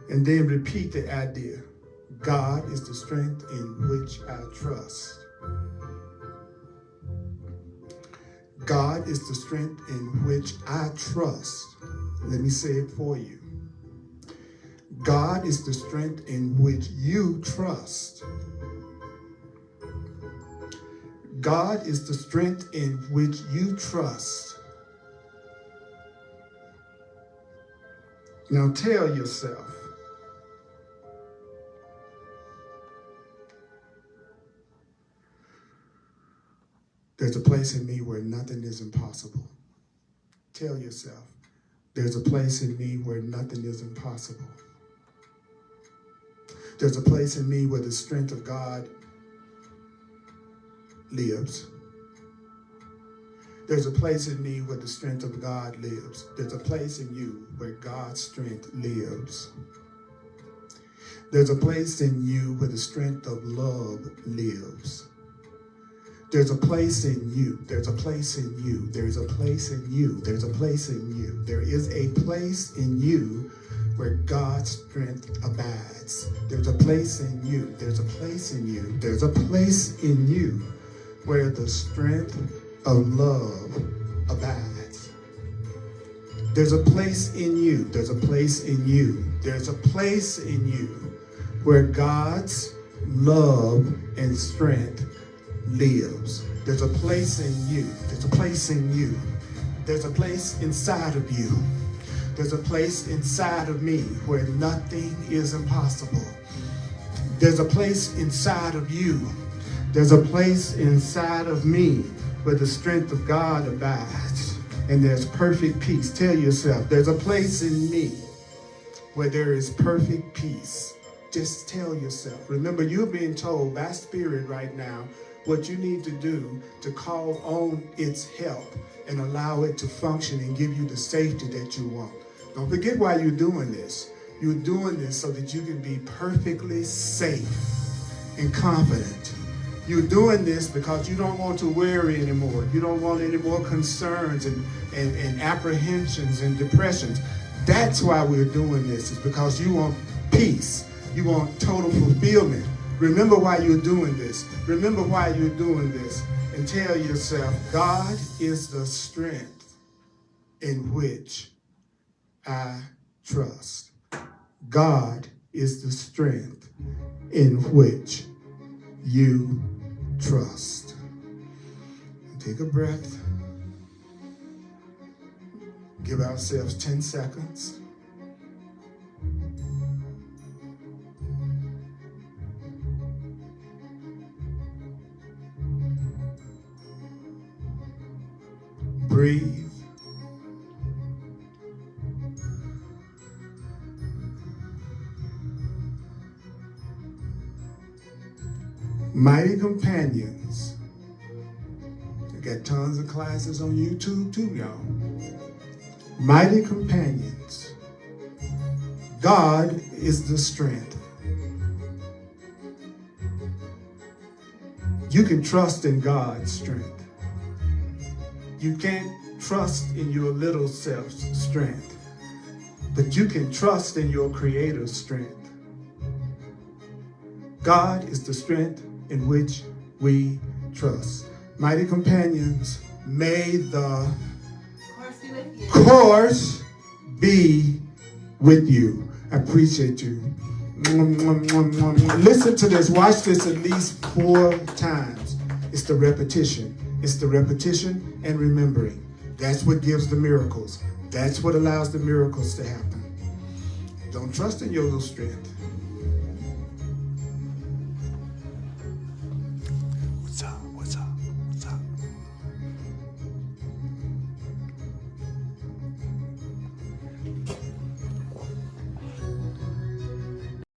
And then repeat the idea. God is the strength in which I trust. God is the strength in which I trust. Let me say it for you. God is the strength in which you trust. God is the strength in which you trust. Now tell yourself, there's a place in me where nothing is impossible. Tell yourself, there's a place in me where nothing is impossible. There's a place in me where the strength of God lives. There's a place in me where the strength of God lives. There's a place in you where God's strength lives. There's a place in you where the strength of love lives. There's a place in you. There's a place in you. There's a place in you. There's a place in you. There is a place in you where God's strength abides. There's a place in you. There's a place in you. There's a place in you where the strength of love abides. There's a place in you. There's a place in you. There's a place in you where God's love and strength lives. There's a place in you. There's a place in you. There's a place inside of you. There's a place inside of me where nothing is impossible. There's a place inside of you. There's a place inside of me where the strength of God abides and there's perfect peace. Tell yourself, there's a place in me where there is perfect peace. Just tell yourself. Remember, you're being told by Spirit right now what you need to do to call on its help and allow it to function and give you the safety that you want. Don't forget why you're doing this. You're doing this so that you can be perfectly safe and confident. You're doing this because you don't want to worry anymore. You don't want any more concerns and apprehensions and depressions. That's why we're doing this, is because you want peace. You want total fulfillment. Remember why you're doing this. Remember why you're doing this. And tell yourself, God is the strength in which I trust. God is the strength in which you trust. Take a breath. Give ourselves 10 seconds. Breathe. Mighty Companions. I got tons of classes on YouTube too, y'all. Mighty Companions. God is the strength. You can trust in God's strength. You can't trust in your little self's strength, but you can trust in your Creator's strength. God is the strength in which we trust. Mighty Companions, may the course be with you. I appreciate you. Listen to this. Watch this at least 4 times. It's the repetition. It's the repetition and remembering. That's what gives the miracles. That's what allows the miracles to happen. Don't trust in your little strength.